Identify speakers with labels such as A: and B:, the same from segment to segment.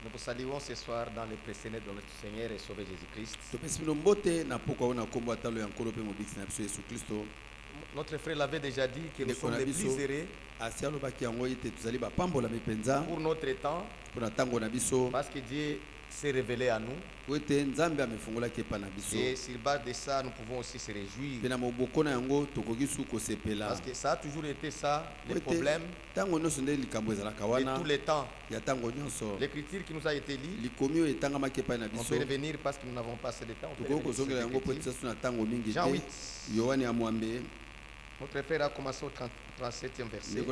A: Nous vous saluons ce soir dans le précédent de notre Seigneur et Sauveur Jésus-Christ. Notre frère l'avait déjà dit que nous sommes les plus heureux pour notre temps parce que Dieu s'est révélé à nous. Et sur base de ça, nous pouvons aussi se réjouir. Parce que ça a toujours été ça, le problème de tous les temps. L'écriture qui nous a été lue, on peut revenir parce que nous n'avons pas assez de temps. Jean 8. Notre frère a commencé au 37e verset. On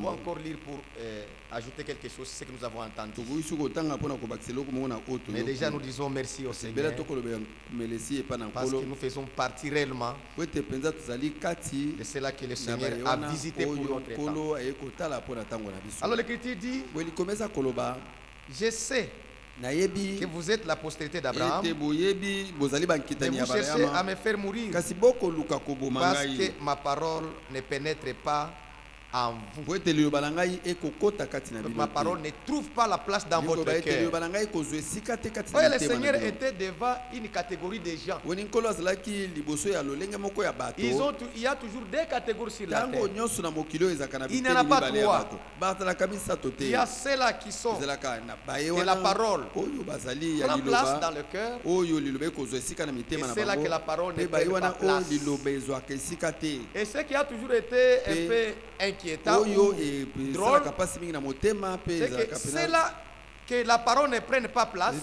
A: va encore lire pour ajouter quelque chose, ce que nous avons entendu. Mais déjà nous disons merci au Seigneur parce que nous faisons partie réellement de cela que le Seigneur a visité pour notre temps. Alors l'Écriture dit, je sais que vous êtes la postérité d'Abraham, mais vous cherchez à me faire mourir parce que ma parole ne pénètre pas en vous. Ma parole ne trouve pas la place dans votre cœur. Oui, le Seigneur était devant une catégorie de gens. Il y a toujours deux catégories sur la terre. Il n'y en a pas trois. Il y a ceux-là qui sont de la parole prend place dans le cœur, et ceux-là que la parole ne prend pas place. Et ce qui a toujours été un peu inquiétant, drôle, c'est que ceux-là que la parole ne prenne pas place,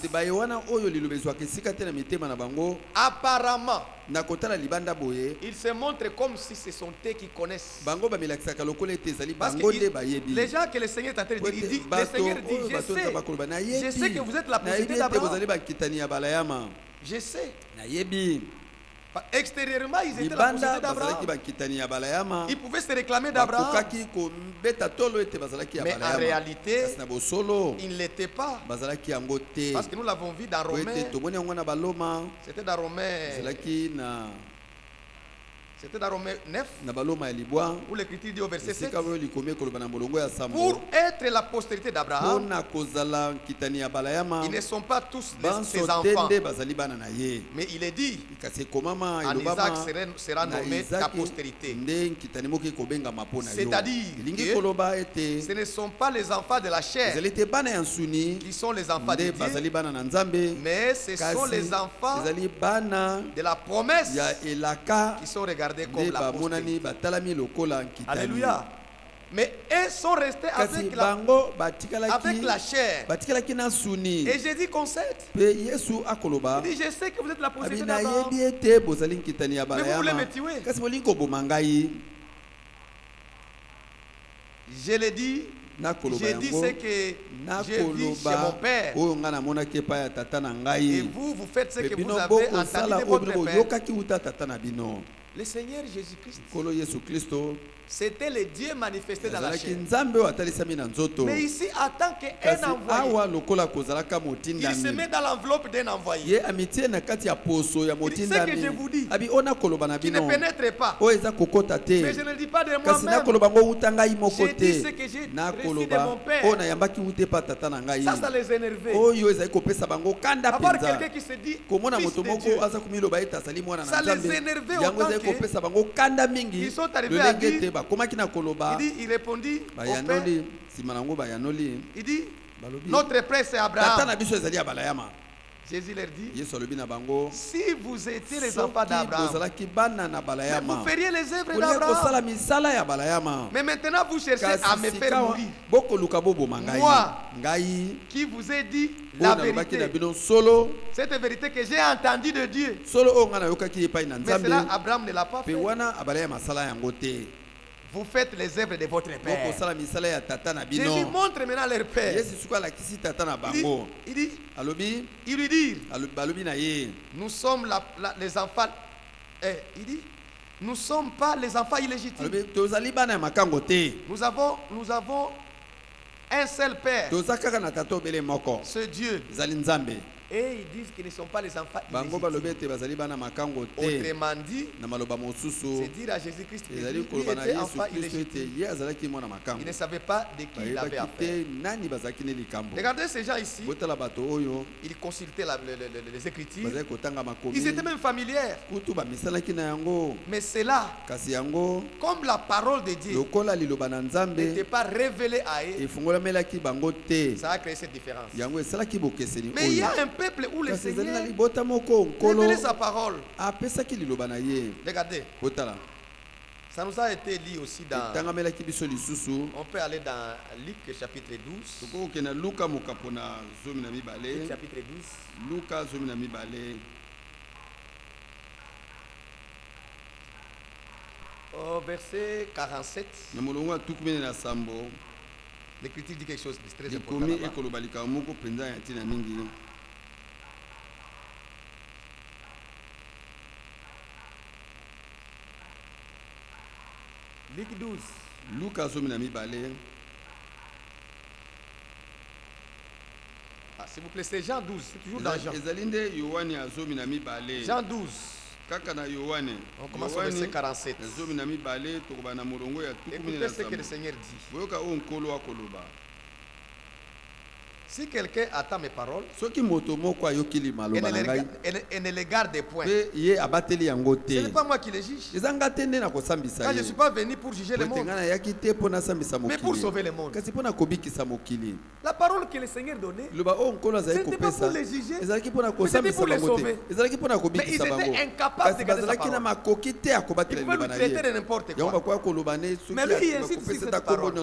A: apparemment, ils se montrent comme si ce sont eux qui connaissent. Parce que les gens que le Seigneur est en train de dire, le Seigneur dit, je sais que vous êtes la postérité d'Abraham. Je sais. Extérieurement, ils étaient la postérité d'Abraham. Ils pouvaient se réclamer d'Abraham. Mais en réalité, ils ne l'étaient pas. Parce que nous l'avons vu dans Romains. C'était dans Romains. C'était dans Romains 9, où l'Écriture dit au verset 7, pour être la postérité d'Abraham, ils ne sont pas tous ses enfants. Mais il est dit, en Isaac sera nommé ta postérité. C'est-à-dire que ce ne sont pas les enfants de la chair qui sont les enfants de Dieu, mais ce sont les enfants de la promesse qui sont regardés comme la postérité. Alléluia. Mais eux sont restés avec la chair. Et Jésus concède. Il dit, je sais que vous êtes la postérité d'Abraham, mais vous voulez me tuer. Je l'ai dit. J'ai dit ce que j'ai vu chez mon père. Et vous faites ce que vous avez entendu de votre père. Le Seigneur Jésus-Christ, c'était le Dieu manifesté dans la chair. Mais ici, en tant qu'un envoyé, il se met dans l'enveloppe d'un envoyé. Il dit ce que je vous dis, qui ne pénètre pas. Mais je ne dis pas de moi-même. J'ai dit ce que j'ai reçu de mon père. Ça les énervait. Avoir quelqu'un qui se dit fils de Dieu, ça les énervait autant qu'ils sont arrivés à dire. Il répondit au père. Il dit, notre prêtre c'est Abraham. Jésus leur dit, si vous étiez les enfants d'Abraham, vous feriez les œuvres d'Abraham. Mais maintenant vous cherchez à me faire mourir. Moi, qui vous ai dit la vérité, cette vérité que j'ai entendue de Dieu. Mais cela, Abraham ne l'a pas fait. Vous faites les œuvres de votre père. Jésus montre maintenant leur père. Il lui dit, nous sommes les enfants. Il dit, nous ne sommes pas les enfants illégitimes. Nous avons un seul père. Ce Dieu.
B: Et ils disent qu'ils ne sont pas les enfants illégitimes.
A: Autrement
B: dit, c'est dire à Jésus-Christ qu'il était enfant illégitime. Il ne savait pas de qui il avait affaire. Regardez ces gens ici. Ils consultaient les Écritures. Ils étaient même familières. Mais c'est là, comme la parole de Dieu n'était pas révélée à eux, ça a créé cette différence. Mais il y a un peuple où le Seigneur révélait sa parole. Regardez. Ça nous a été lu aussi dans... On peut aller dans Luc chapitre 12. Luc chapitre 12. Au verset 47. L'Écriture dit quelque chose de très important. Luc 12. Ah, s'il vous plaît, c'est Jean 12. C'est toujours dans Jean. Jean 12. On commence au verset 47. Écoutez ce que le Seigneur dit. Si quelqu'un attend mes paroles et ne les garde point, ce n'est pas moi qui les juge. Car je ne suis pas venu pour juger le monde, mais pour sauver le monde. La parole que le Seigneur donnait, ce n'était pas pour les juger, mais c'était pour les sauver. Mais ils étaient incapables de garder sa parole. Ils pouvaient nous traiter de n'importe quoi. Mais lui, il insiste sur cette parole.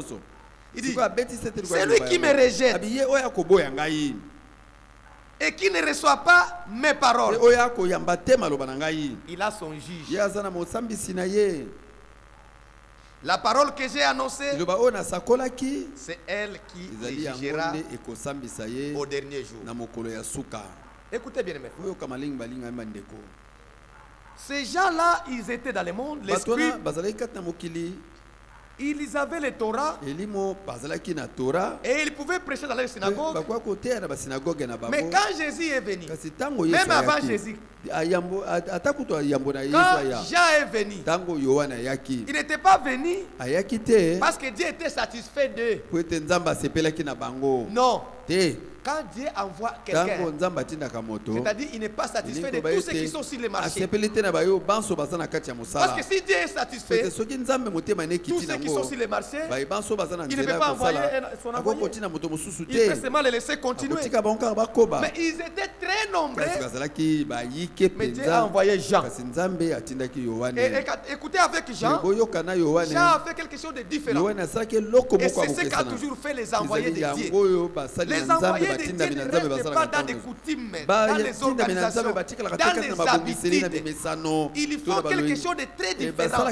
B: Il dit, c'est lui qui me rejette et qui ne reçoit pas mes paroles. Il a son juge. La parole que j'ai annoncée, c'est elle qui les jugera au dernier jour. Écoutez bien, mes frères. Ces gens-là, ils étaient dans le monde, les scribes. Ils avaient le Torah et ils pouvaient prêcher dans les synagogues. Mais quand Jésus est venu, même avant Jésus, quand Jean est venu, il n'était pas venu parce que Dieu était satisfait d'eux. Non. Quand Dieu envoie quelqu'un, c'est-à-dire il n'est pas satisfait de tous ceux qui sont sur le marché. Parce que si Dieu est satisfait, tous ceux qui sont sur le marché, il ne peut pas envoyer son envoyé. Il peut seulement les laisser continuer. Mais ils étaient très nombreux. Mais Dieu a envoyé Jean. Et écoutez avec Jean, Jean a fait quelque chose de différent. Et c'est ce qu'a toujours fait les envoyés de Dieu. Les envoyés de Dieu ne restent pas dans des coutumes, dans les organisations, dans les habitudes. Ils font quelque chose de très différent.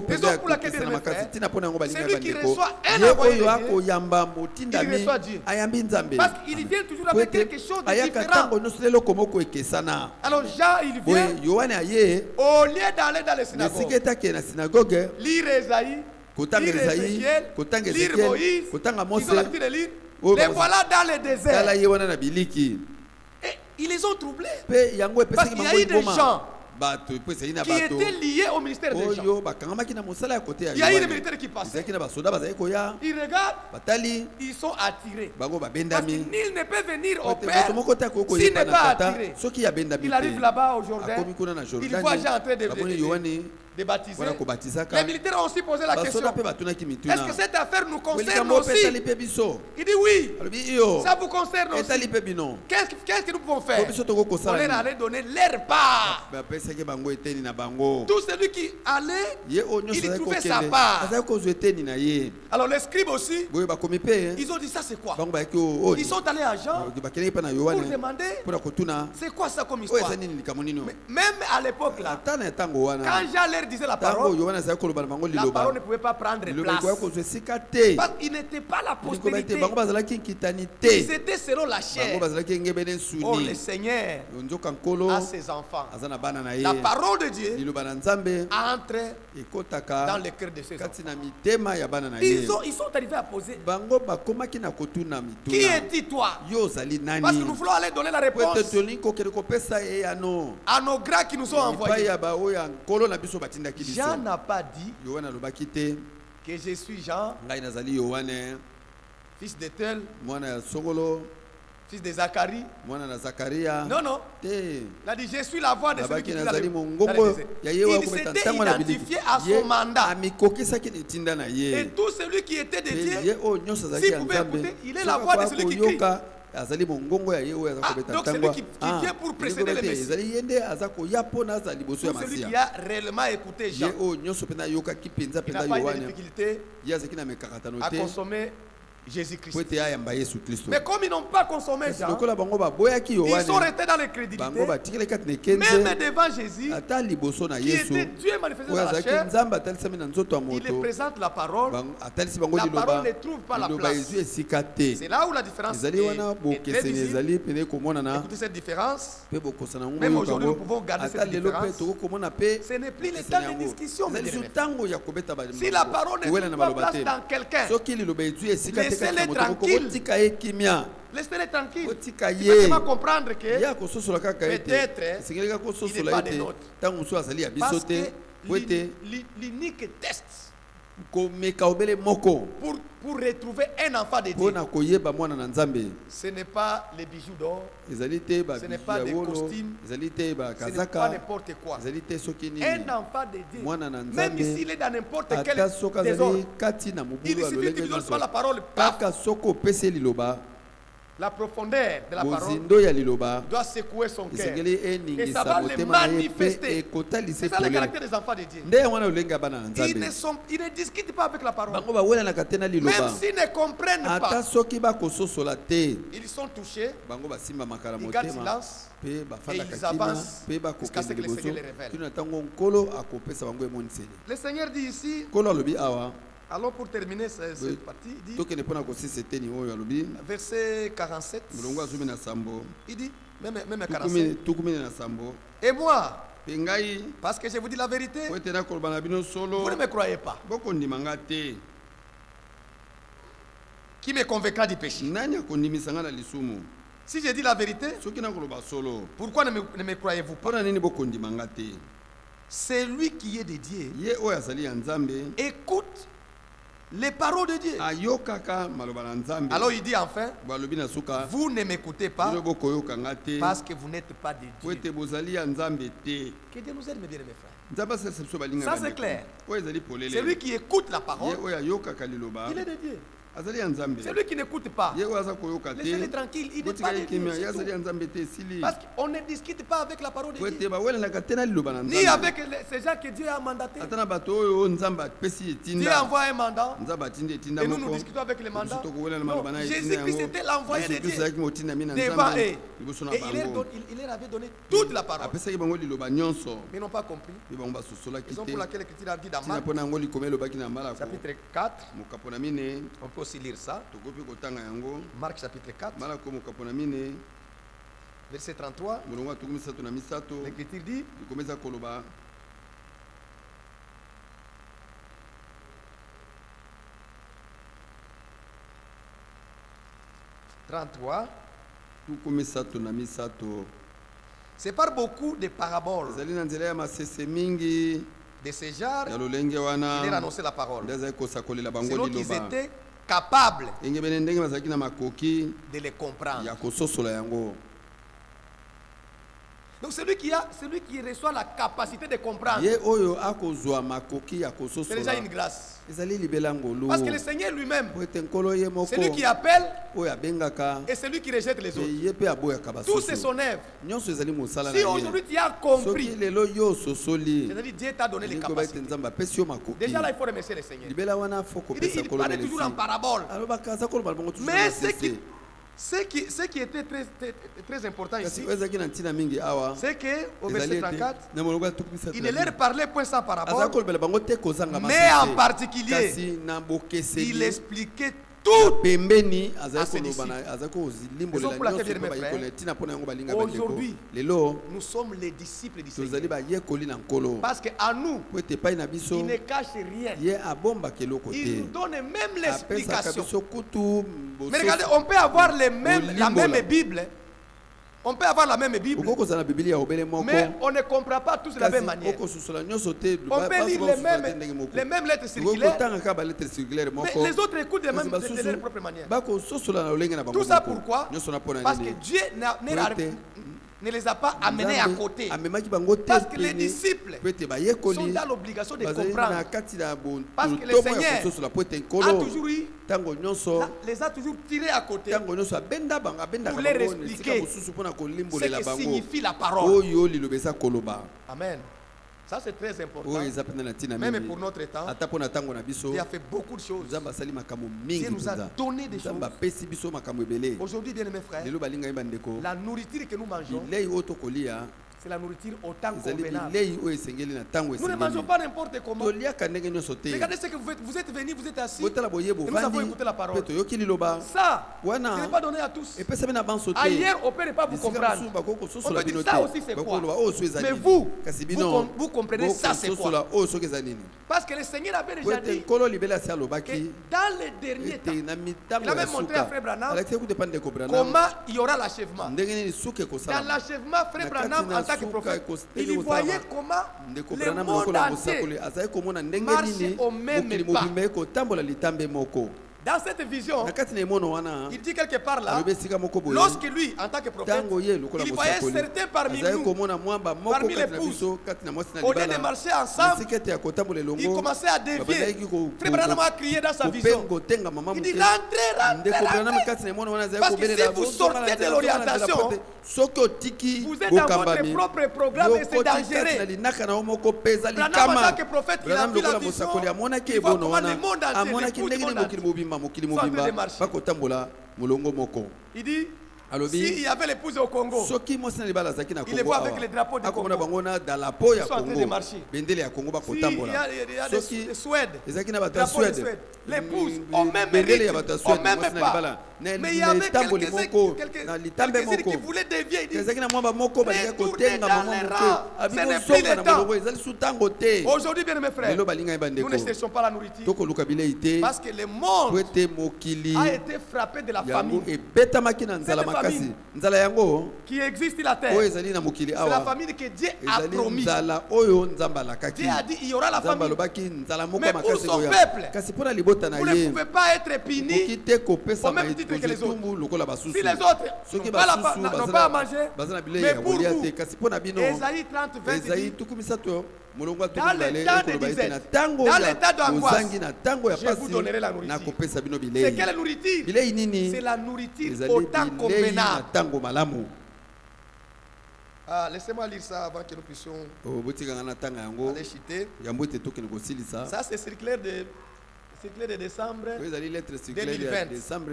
B: Raison pour laquelle celui qui reçoit un envoyé de Dieu, il reçoit Dieu. Parce qu'il vient toujours avec quelque chose de différent. Alors Jean, il vient, au lieu d'aller dans les synagogues, lire Esaïe, lire Ézéchiel, lire Moïse, ils ont l'habitude de lire. Les voilà dans le désert. Et ils les ont troublés. Parce qu'il y a eu des gens qui étaient liés au ministère des gens. Il y a eu des militaires qui passaient. Ils regardent, ils sont attirés. Parce que nul ne peut venir au Père s'il n'est pas attiré. Il arrive là-bas au Jourdain, il voit Jean en train de baptiser. Les militaires ont aussi posé la question, est-ce que cette affaire nous concerne aussi? Il dit oui, ça vous concerne aussi. Qu'est-ce que nous pouvons faire? On leur allait donner leur part. Tout celui qui allait, il trouvait sa part. Alors les scribes aussi, ils ont dit ça c'est quoi? Ils sont allés à Jean pour demander c'est quoi ça comme histoire. Même à l'époque là, quand Jean leur disait la parole ne pouvait pas prendre place. Parce qu'il n'était pas la postérité. Ils étaient selon la chair. Oh, le Seigneur a ses enfants. La parole de Dieu entre dans le cœur de ses enfants. Ils sont arrivés à poser. Qui es-tu toi? Parce que nous voulons aller donner la réponse à nos grands qui nous ont envoyés. Jean n'a pas dit que je suis Jean, fils de Tel, fils de Zacharie. Non, non. Il a dit je suis la voix de celui qui nous a dit. Il s'était identifié à son mandat. Et tout celui qui était de Dieu, s'il pouvait écouter, il est la voix de celui qui crie. Donc celui qui vient pour précéder le Messie. Celui qui a réellement écouté Jean, il n'a pas eu de difficulté à consommer Jésus-Christ. Mais comme ils n'ont pas consommé Jean, ils sont restés dans l'incrédulité. Même devant Jésus, qui était Dieu manifesté dans la chair, il les présente la parole. La parole ne trouve pas la place. C'est là où la différence est très visible. Écoutez cette différence. Même aujourd'hui, nous pouvons garder cette différence. Ce n'est plus le temps de discussion. Si la parole ne trouve pas place dans quelqu'un, laissez-les tranquilles. Laissez-les tranquilles. Il faut seulement comprendre que peut-être il n'est pas des nôtres. Parce que l'unique test pour retrouver un enfant de Dieu, ce n'est pas les bijoux d'or, ce n'est pas des costumes, ce n'est pas n'importe quoi. Un enfant de Dieu, même s'il est dans n'importe quel désordre, il suffit de lui donner la parole. La profondeur de la parole doit secouer son cœur. Et ça va le manifester. C'est ça le caractère des enfants de Dieu. Ils ne discutent pas avec la parole. Même s'ils ne comprennent pas, ils sont touchés. Ils gardent silence. Et ils avancent jusqu'à ce que le Seigneur les révèle. Le Seigneur dit ici, alors pour terminer cette partie, il dit, verset 47, il dit, même 47, et moi, parce que je vous dis la vérité, vous ne me croyez pas. Qui me convaincra du péché? Si je dis la vérité, pourquoi ne me croyez-vous pas? Celui qui est de Dieu écoute les paroles de Dieu. Alors il dit enfin, vous ne m'écoutez pas parce que vous n'êtes pas de Dieu. Que Dieu nous aide, mes bien-aimés frères. Ça c'est clair. Celui qui écoute la parole, il est de Dieu. Celui qui n'écoute pas, laissez-le tranquille, il n'est pas de Dieu. Parce qu'on ne discute pas avec la parole de Dieu, ni avec ces gens que Dieu a mandatés. Dieu envoie un mandat et nous discutons avec le mandat. Jésus-Christ était l'envoyé de Dieu devant eux. Et il leur avait donné toute la parole. Mais ils n'ont pas compris. Raison pour laquelle l'Écriture a dit dans Marc chapitre 4, on peut aussi lire ça. Marc chapitre 4, verset 33. L'Écriture dit, c'est par beaucoup de paraboles de ce genre qu'il a annoncé la parole, selon qu'ils étaient capables de les comprendre. Donc celui qui reçoit la capacité de comprendre, c'est déjà une grâce. Parce que le Seigneur lui-même, celui qui appelle et celui qui rejette les autres, tout c'est son œuvre. Si aujourd'hui tu as compris, c'est-à-dire Dieu t'a donné les capacités. Déjà là il faut remercier le Seigneur. Il parlait toujours en parabole. Mais Ce qui était très important ici, c'est qu'au verset 34, il ne leur parlait point sans parabole, mais en particulier, il expliquait tout à ses disciples. Aujourd'hui, nous sommes les disciples du Seigneur. Parce qu'à nous, il ne cache rien. Il nous donne même l'explication. Mais regardez, on peut avoir la même Bible. On peut avoir la même Bible, mais on ne comprend pas tous de la même manière. On peut lire les mêmes lettres circulaires, mais les autres écoutent de leur propre manière. Tout ça pourquoi? Parce que Dieu ne les a pas amenés à côté. Parce que les disciples sont dans l'obligation de comprendre. Parce que le Seigneur les a toujours tirés à côté pour leur expliquer ce que signifie la parole. Amen. Ça c'est très important. Même pour notre temps, Dieu a fait beaucoup de choses. Dieu nous a donné des choses. Aujourd'hui, bien mes frères, la nourriture que nous mangeons, c'est la nourriture au temps convenable. Nous ne mangeons pas n'importe comment. Regardez ce que vous êtes venus, vous êtes assis, et nous avons écouté la parole. Ça, ce n'est pas donné à tous. Ailleurs, on ne peut pas vous comprendre. On peut dire ça aussi c'est quoi. Mais vous comprenez ça c'est quoi. Parce que le Seigneur avait déjà dit que dans les derniers temps, il a même montré à Frère Branham comment il y aura l'achèvement. Dans l'achèvement, Frère Branham en tant que prophète, il voyait comment le monde entier marchait au même pas. Dans cette vision, il dit quelque part là, lorsque lui, en tant que prophète, il voyait certains parmi nous, parmi les pouces, au lieu de marcher ensemble, il commençait à dévier. Frère Branham a crié dans sa vision. Il dit rentrez. Parce que si vous sortez de l'orientation, vous êtes dans votre propre programme et c'est dangereux. Branham en tant que prophète, il a vu la vision, il voit comment le monde entier, le monde entier. Il dit, s'il y avait l'épouse au Congo, il les voit avec les drapeaux du Congo. Ils sont en train de marcher. S'il y a des Suèdes, drapeaux de Suède, l'épouse au même rythme, au même pas. Mais il y avait quelques-uns qui voulaient dévier. Ils disaient, retournez dans les rangs. Ce n'est plus le temps. Aujourd'hui, bien mes frères, nous ne cherchons pas la nourriture. Parce que le monde a été frappé de la famine. Cette famine qui existe sur la terre, c'est la famine que Dieu a promis. Dieu a dit il y aura la famine. Mais pour son peuple, vous ne pouvez pas être puni au même titre que les autres. Si les autres n'ont pas à manger, mais pour vous, Ésaïe 30, 20 dit, dans l'état de disette, dans l'état d'angoisse, je vous donnerai la nourriture. C'est quelle nourriture? C'est la nourriture au temps convenable. Laissez-moi lire ça avant que nous puissions aller chuter. Ça c'est circulaire de décembre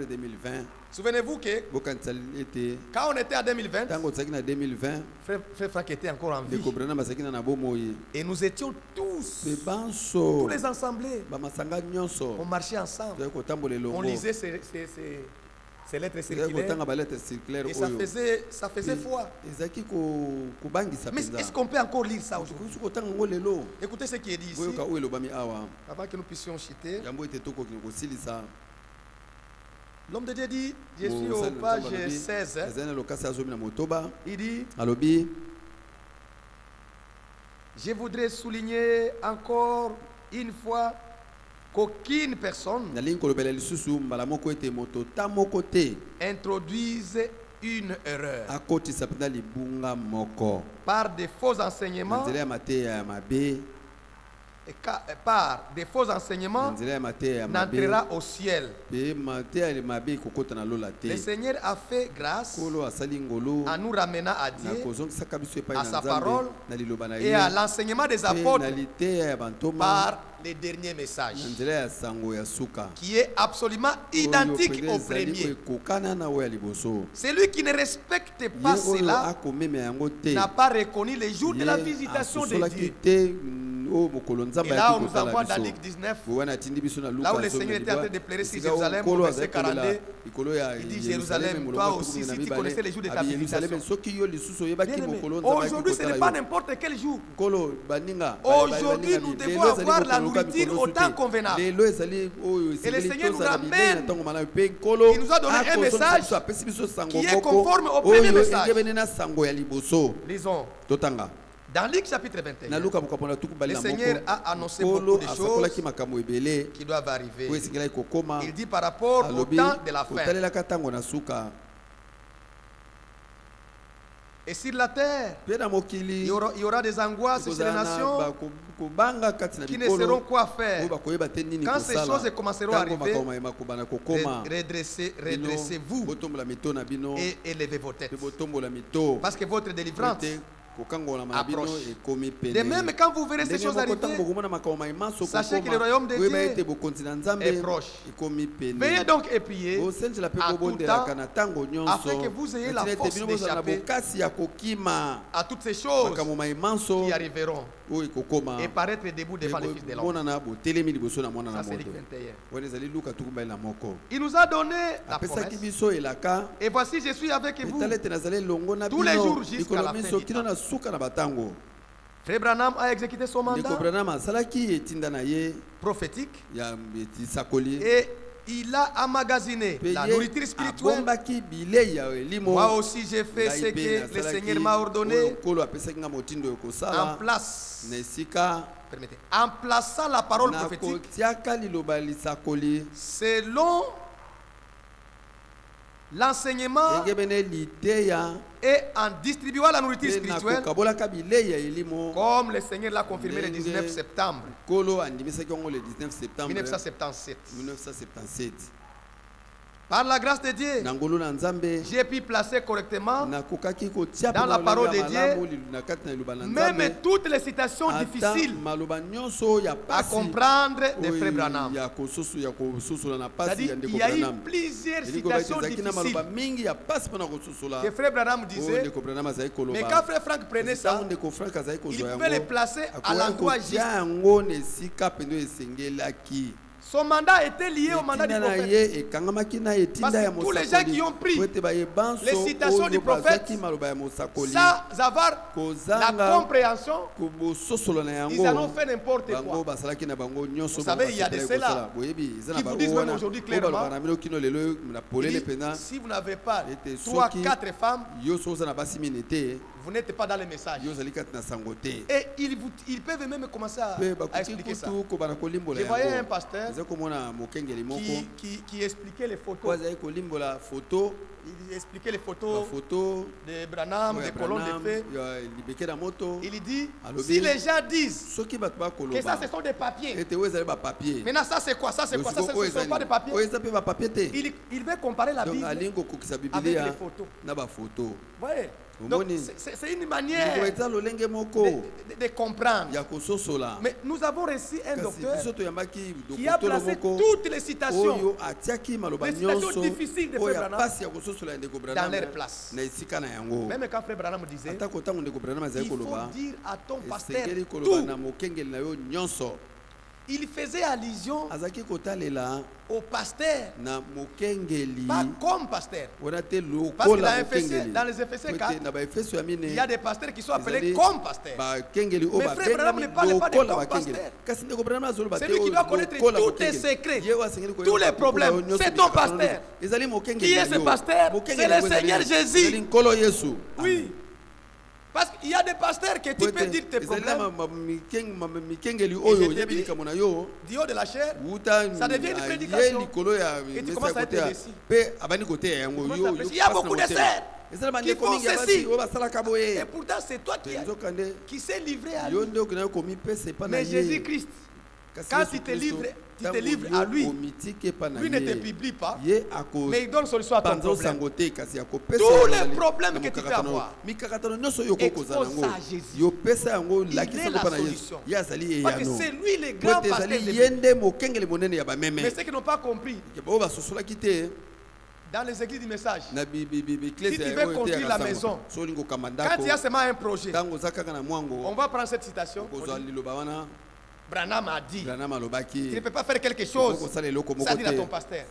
B: 2020. Souvenez-vous que quand on était à 2020, Frère Franck était encore en vie. Et nous étions tous les assemblés. On marchait ensemble. On lisait ces lettres circulaires. Et ça faisait foi. Mais est-ce qu'on peut encore lire ça aujourd'hui? Écoutez ce qui est dit ici. Avant que nous puissions chuter. L'homme de Dieu dit, je suis au page 16. Il dit, je voudrais souligner encore une fois qu'aucune personne introduise une erreur par de faux enseignements par des faux enseignements n'entrera au ciel. Le Seigneur a fait grâce en nous ramenant à Dieu, à sa parole et à l'enseignement des apôtres par les derniers messages, qui est absolument identique au premier. Celui qui ne respecte pas cela n'a pas reconnu les jours de la visitation de Dieu. Et là, on nous envoie dans Luc 19, là où le Seigneur était en train de pleurer sur Jérusalem, au verset 42. Il dit: Jérusalem, toi aussi, si tu connaissais les jours de ta visitation. Aujourd'hui, ce n'est pas n'importe quel jour. Aujourd'hui, nous devons avoir la nourriture au temps convenable. Et le Seigneur nous ramène. Il nous a donné un message qui est conforme au premier message. Lisons. Dans Luc chapitre 21, le Seigneur a annoncé beaucoup de choses qui doivent arriver. Il dit par rapport au temps de la fin. Et sur la terre, il y aura des angoisses sur les nations qui ne sauront quoi faire. Quand ces choses commenceront à arriver, redressez-vous et élevez vos têtes. Parce que votre délivrance approche. De même, quand vous verrez ces choses arriver, sachez que le royaume de Dieu est proche. Veuillez donc et priez à tout temps, afin que vous ayez la force d'échapper à toutes ces choses qui arriveront et paraître debout devant le Fils de l'homme. Ça, c'est Luc 21. Il nous a donné la promesse. Et voici, je suis avec vous tous les jours jusqu'à la fin du temps. Frère Branham a exécuté son mandat prophétique et il a emmagasiné la nourriture spirituelle. Moi aussi j'ai fait ce que le Seigneur m'a ordonné en place. Permettez, en plaçant la parole prophétique selon l'enseignement et en distribuant la nourriture spirituelle comme le Seigneur l'a confirmé le 19 septembre 1977. Par la grâce de Dieu, j'ai pu placer correctement dans la parole de Dieu même toutes les citations difficiles à comprendre de Frère Branham. C'est-à-dire qu'il y a eu plusieurs citations difficiles que Frère Branham disait, mais quand Frère Frank prenait ça, il pouvait les placer à l'endroit juste. Son mandat était lié au mandat du prophète. Parce que tous les gens qui ont pris les citations du prophète sans avoir la compréhension, ils en ont fait n'importe quoi. Vous savez, il y a de ceux-là qui vous disent même aujourd'hui clairement, si vous n'avez pas 3, 4 femmes, vous n'êtes pas dans le message. Et ils peuvent même commencer à expliquer ça. Je voyais un pasteur qui expliquait les photos. Il expliquait les photos de Branham, des colonnes de feu. Il dit, si les gens disent que ça ce sont des papiers, maintenant ça c'est quoi? Ça c'est quoi? Ça ce ne sont pas des papiers. Il veut comparer la Bible avec les photos. Vous voyez? Donc c'est une manière de comprendre. Mais nous avons reçu un docteur qui a placé toutes les citations difficiles de Frère Branham dans leur place. Même quand Frère Branham disait, il faut dire à ton pasteur tout. Il faisait allusion au pasteur, pas comme pasteur. Parce que dans les Éphésiens 4, il y a des pasteurs qui sont appelés comme pasteurs. Mais Frère Branham ne parle pas de comme pasteur. C'est lui qui doit connaître tous tes secrets, tous les problèmes. C'est ton pasteur. Qui est ce pasteur? C'est le Seigneur Jésus. Oui. Parce qu'il y a des pasteurs que tu peux dire tes problèmes. Du haut de la chair, ça devient une prédication. Et tu commences à être déçu. Il y a beaucoup de sœurs qui font ceci. Et pourtant, c'est toi qui s'est livré à lui. Mais Jésus-Christ, quand tu te livres à lui, lui ne te publie pas, mais il donne solution à ton problème. Tous les problèmes que tu peux avoir, expose ça à Jésus. Il est la solution. Parce que c'est lui le grand pasteur de Dieu. Mais ceux qui n'ont pas compris, dans les églises du message, si tu veux construire la maison, quand il y a seulement un projet, on va prendre cette citation. Branham a dit, tu ne peux pas faire quelque chose, ça dit à ton pasteur. Et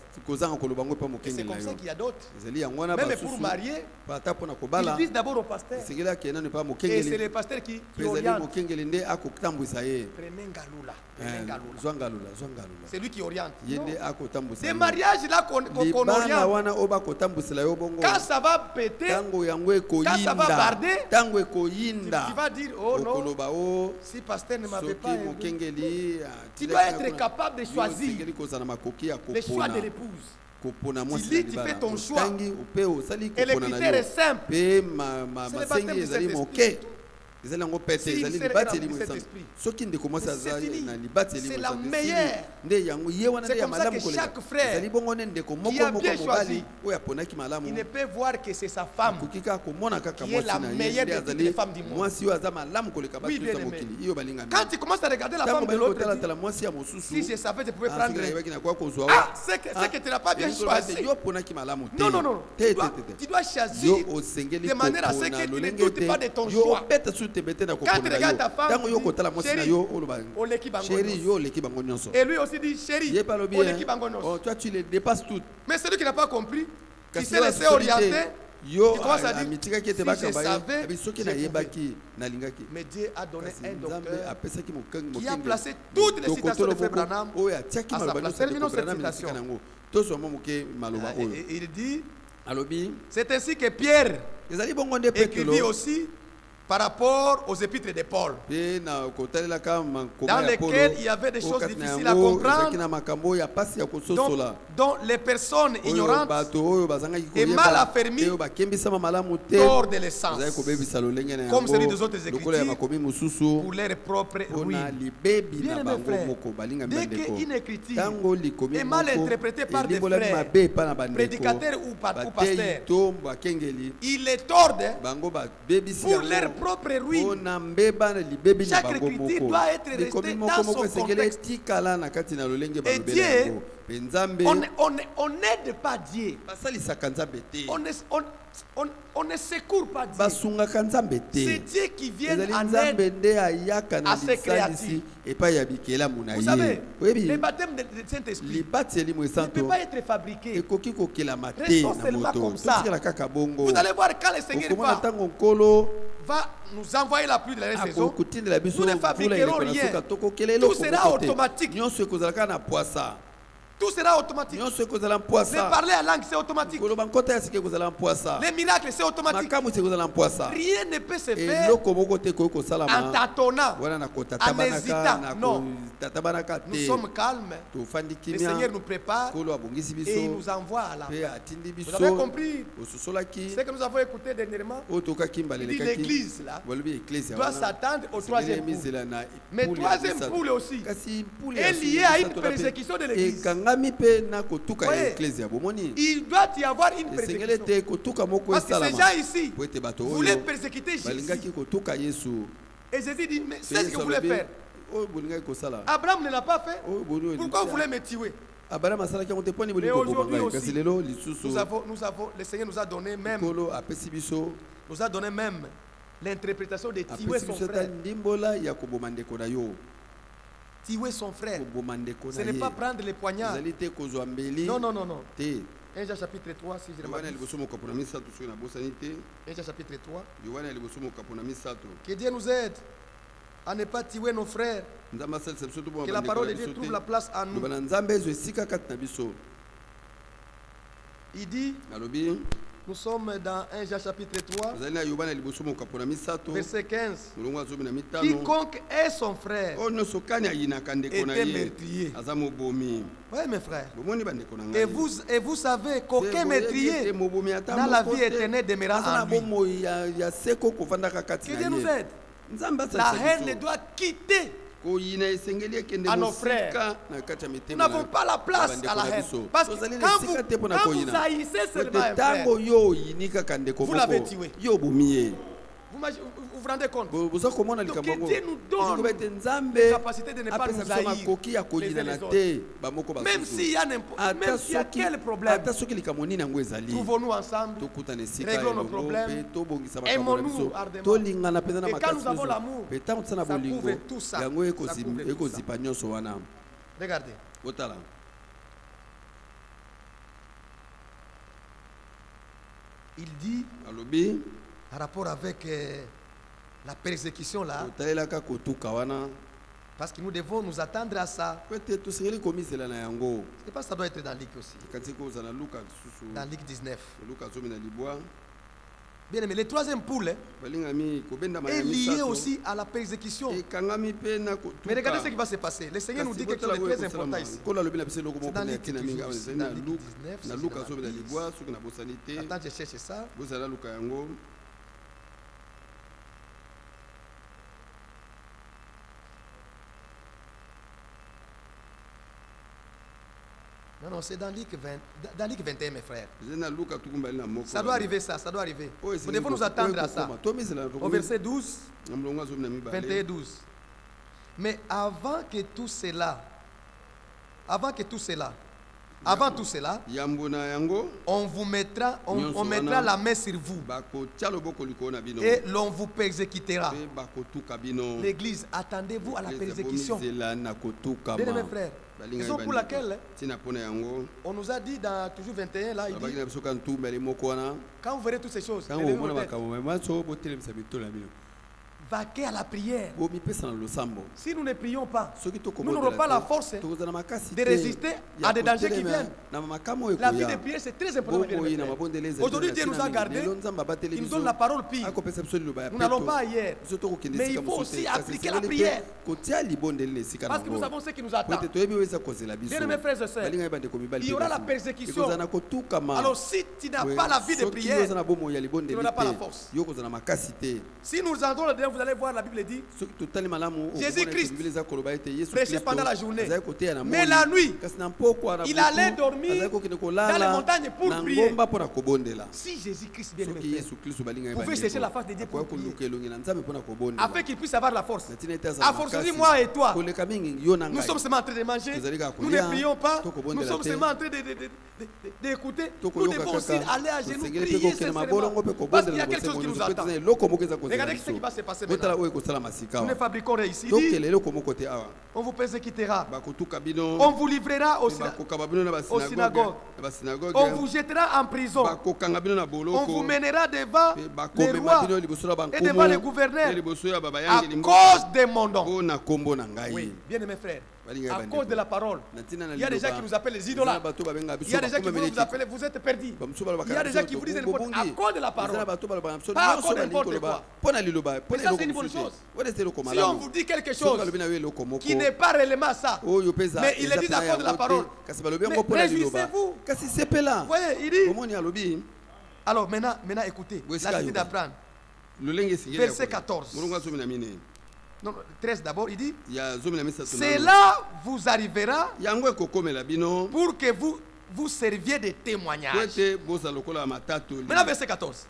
B: c'est comme ça qu'il y a d'autres. Même pour marier, ils disent d'abord au pasteur. Et c'est le pasteur qui oriente. C'est lui qui oriente. Des mariages là qu'on oriente, quand ça va péter, quand ça va barder, tu vas dire, oh non, si le pasteur ne m'avait pas aimé. Tu dois être capable de choisir le choix de l'épouse. Tu fais ton choix. Et le critère est simple. C'est le baptême du Saint-Esprit. C'est la meilleure. C'est comme ça que chaque frère qui a bien choisi, il ne peut voir que c'est sa femme qui est la meilleure de toutes les femmes du monde. Oui, bien aimé. Quand tu commences à regarder la femme de l'autre, si je savais, je pouvais prendre. Ah, c'est que tu n'as pas bien choisi. Non, non, non. Tu dois choisir de manière à ce que tu ne doutes pas de ton choix. Quand tu regardes ta femme, chérie, et lui aussi dit chérie, toi tu les dépasses toutes. Mais celui qui n'a pas compris, qui s'est laissé orienter, il commence à dire si je savais, mais Dieu a donné un docteur qui a placé toutes les citations de Frère Branham à sa place. Terminons cette citation. Il dit, c'est ainsi que Pierre écrivit aussi par rapport aux épîtres de Paul, dans lesquelles il y avait des choses difficiles à comprendre, dont les personnes ignorantes et mal affermies tordent de l'essence, comme celui des autres Écritures, pour leur propre ruine. Bien aimé frère, dès qu'une écriture est mal interprétée par des frères, prédicateurs ou pasteurs, ils les tordent pour leur propre ruine. Chaque écriture doit être restée dans son contexte. Et Dieu, on n'aide pas Dieu. On ne secourt pas Dieu. C'est Dieu qui vient en aide à ses créatures. Vous savez, le baptême du Saint-Esprit ne peut pas être fabriqué. Restons seulement comme ça. Vous allez voir quand le Seigneur va nous envoyer la pluie de la saison, nous ne fabriquerons rien. Tout sera automatique. Tout sera automatique. Le parler à langue, c'est automatique. Les miracles, c'est automatique. Rien ne peut se faire en tâtonnant, en hésitant. Non. Nous sommes calmes. Le Seigneur nous prépare et il nous envoie à la fin. Vous avez compris ce que nous avons écouté dernièrement? Il dit l'église là doit s'attendre au troisième poule. Mais troisième poule aussi est lié à une persécution de l'église. Il doit y avoir une persécution. Parce que ces gens ici voulaient persécuter Jésus. Et Jésus dit, mais c'est ce que vous voulez faire. Abraham ne l'a pas fait. Pourquoi vous voulez me tuer? Mais aujourd'hui aussi, le Seigneur nous a donné même l'interprétation de tuer son frère. Tuer son frère. Ce n'est pas prendre les poignards. Non, non, non, non. 1 Jean chapitre 3, si je ne m'abuse. 1 Jean chapitre 3. Que Dieu nous aide à ne pas tuer nos frères. Que la parole de Dieu trouve la place en nous. Il dit, Nous sommes dans 1 Jean chapitre 3, verset 15. Quiconque est son frère est un meurtrier. Oui, mes frères. Et vous savez qu'aucun meurtrier dans la vie éternelle demeurera en lui. Que Dieu nous aide. La haine doit quitter à nos frères. Nous n'avons pas la place à la haine. Parce que quand vous haïssez seulement un frère, vous l'avez tué. Vous vous rendez compte? Donc Dieu nous donne la capacité de ne pas nous haïr les uns les autres. Même s'il y a quel problème, trouvons-nous ensemble, réglons nos problèmes, aimons-nous ardemment. Et quand nous avons l'amour, ça couvre tout ça. Regardez. Il dit, en rapport avec la persécution là, parce que nous devons nous attendre à ça. Je ne sais pas si ça doit être dans Luc aussi. Dans Luc 19. Bien aimé, le troisième poule est lié aussi à la persécution. Mais regardez ce qui va se passer. Le Seigneur nous dit quelque chose de très important ici. C'est dans Luc 19. Attends, je cherche ça. Non, non, c'est dans Luc 21, mes frères. Ça doit arriver, ça doit arriver. Nous devons nous attendre à ça. Au verset 12, 21, 12. Mais avant tout cela, on vous mettra, on mettra la main sur vous et l'on vous persécutera. L'église, attendez-vous à la persécution. Bien mes frères, raison pour laquelle on nous a dit dans toujours 21 là, il dit, quand vous verrez toutes ces choses, vaquer à la prière. Si nous ne prions pas, nous n'aurons pas la force de résister à des dangers qui viennent. La vie de prière, c'est très important. Aujourd'hui, Dieu nous a gardés. Il nous donne la parole pire. Nous n'allons pas ailleurs. Mais il faut aussi appliquer la prière. Parce que nous savons ce qui nous attend. Bien mes frères et sœurs, il y aura la persécution. Alors si tu n'as pas la vie de prière, tu n'auras pas la force. Si nous entendons le vous allez voir, la Bible dit, Jésus-Christ prêchait pendant la journée, mais la nuit, il allait dormir dans les montagnes pour prier. Si Jésus-Christ bien aimé, pouvait chercher la face de Dieu pour prier, afin qu'il puisse avoir la force. A fortiori, moi et toi, nous sommes seulement en train de manger, nous ne prions pas, nous sommes seulement en train d'écouter. Nous devons aussi aller à genoux, prier sincèrement, parce qu'il y a quelque chose qui nous attend. Regardez ce qui va se passer. Nous ne fabriquons rien ici. On vous persécutera. On vous livrera aux synagogues. On vous jettera en prison. On vous mènera devant les rois et devant les gouverneurs à cause de mon nom. Oui, bien mes frères. À cause de la parole. Il y a des gens qui nous appellent les idolâtres. Il y a des gens qui vous appellent, vous êtes perdus. Il y a des gens qui vous disent à cause de la parole. Pas à cause de n'importe quoi. Mais ça, c'est une bonne chose. Si on vous dit quelque chose qui n'est pas réellement ça, mais il est dit à cause de la parole, mais réjouissez-vous. Voyez, il dit. Alors maintenant écoutez, la suite d'apprendre. Verset 14. Non, 13 d'abord, il dit, cela vous arrivera pour que vous serviez de témoignage. Maintenant, verset 14.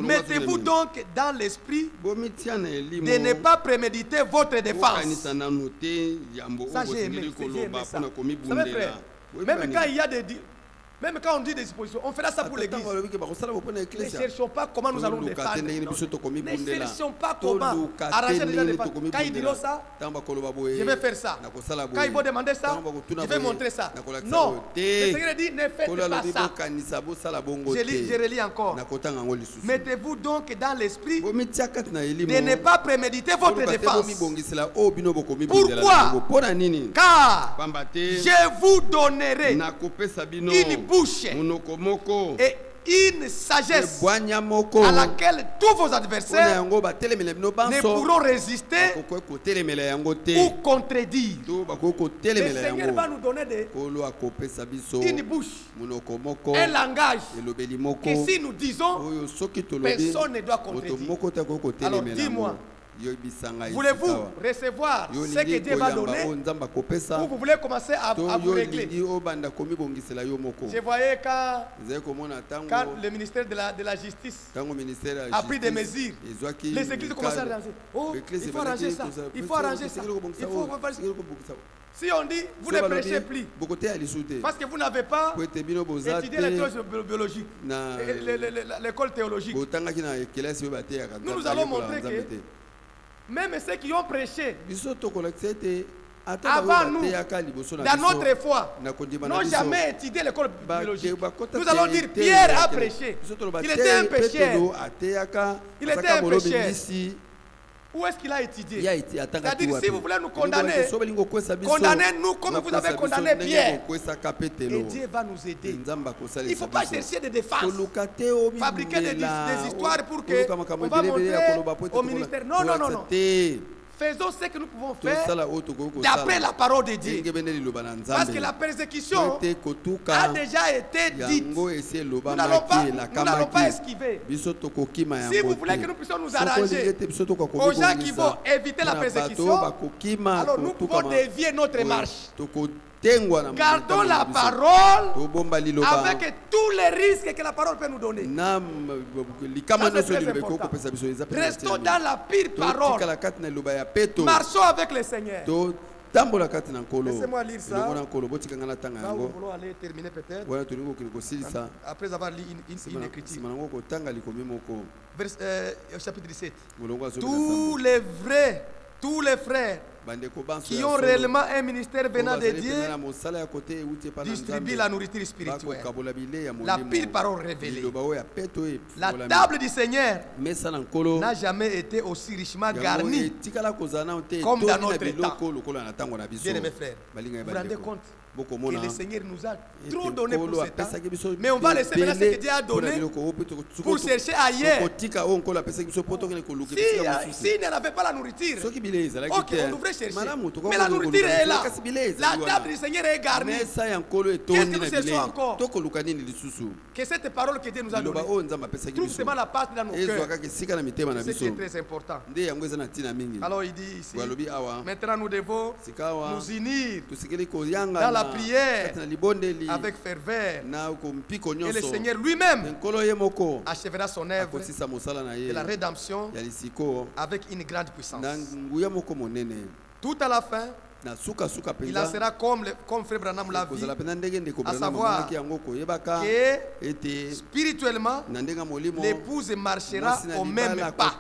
B: Mettez-vous donc dans l'esprit de ne pas préméditer votre défense. Ça, j'ai aimé ça. Vous savez, frère, même quand il y a des... Même quand on dit des dispositions, on fera ça pour l'église. Ne cherchons pas comment nous allons défendre. Ne cherchons pas comment arranger les gens de défendre. Quand ils diront ça, je vais faire ça. Quand ils vont demander ça, je vais montrer ça. Non, le Seigneur dit, ne faites pas ça. Je relis encore. Mettez-vous donc dans l'esprit de ne pas préméditer votre défense. Pourquoi? Car je vous donnerai une bouche et une sagesse à laquelle tous vos adversaires ne pourront résister ou contredire. Le Seigneur va nous donner une bouche, un langage que si nous disons, personne ne doit contredire. Alors dis-moi, voulez-vous recevoir ce que Dieu va donner ou vous voulez commencer à vous régler? Je voyais quand le ministère de la Justice a pris des mesures, les églises commencent à arranger. Oh, il faut arranger ça, il faut arranger ça, il faut faire ça. Si on dit, vous ne prêchez plus, parce que vous n'avez pas étudié l'école biologique, l'école théologique, nous allons montrer que même ceux qui ont prêché avant nous, dans notre foi, n'ont jamais étudié l'école biologique. Nous allons dire Pierre a prêché. Il était un pécheur. Il était un pécheur. Où est-ce qu'il a étudié? C'est-à-dire, si vous voulez nous condamner, condamnez-nous comme vous avez condamné Pierre. Et Dieu va nous aider. Il ne faut pas chercher des défenses, fabriquer des histoires pour que on va montrer au ministère. Non, non, non, non. Faisons ce que nous pouvons faire d'après la parole de Dieu. Parce que la persécution a déjà été dite. Nous n'allons pas esquiver. Si vous voulez que nous puissions nous arranger aux gens qui vont éviter la persécution, alors nous pouvons dévier notre marche. Gardons la parole avec tous les risques que la parole peut nous donner. Restons dans la pire parole. Marchons avec le Seigneur. Laissez-moi lire ça. Là où nous voulons aller terminer peut-être. Après avoir lu une écriture. Chapitre 17. Tous les frères qui ont réellement un ministère venant de Dieu distribuent la nourriture spirituelle. La pire parole révélée. La table du Seigneur n'a jamais été aussi richement garnie comme dans notre temps. Bien-aimés frères, vous vous rendez compte que le Seigneur nous a trop donné pour ce temps, mais on va laisser maintenant ce que Dieu a donné pour chercher ailleurs. S'il n'avait pas la nourriture, ok, on devrait chercher. Mais la nourriture est là. La table du Seigneur est garnie. Qu'est-ce que nous cherchons encore? Que cette parole que Dieu nous a donnée trouve seulement la place dans nos cœurs. C'est ce qui est très important. Alors il dit ici, maintenant nous devons nous unir dans la prière avec ferveur, et le Seigneur lui-même achèvera son œuvre de la rédemption avec une grande puissance. Tout à la fin, il en sera comme Frère Branham l'a dit, à savoir que spirituellement l'épouse marchera au même pas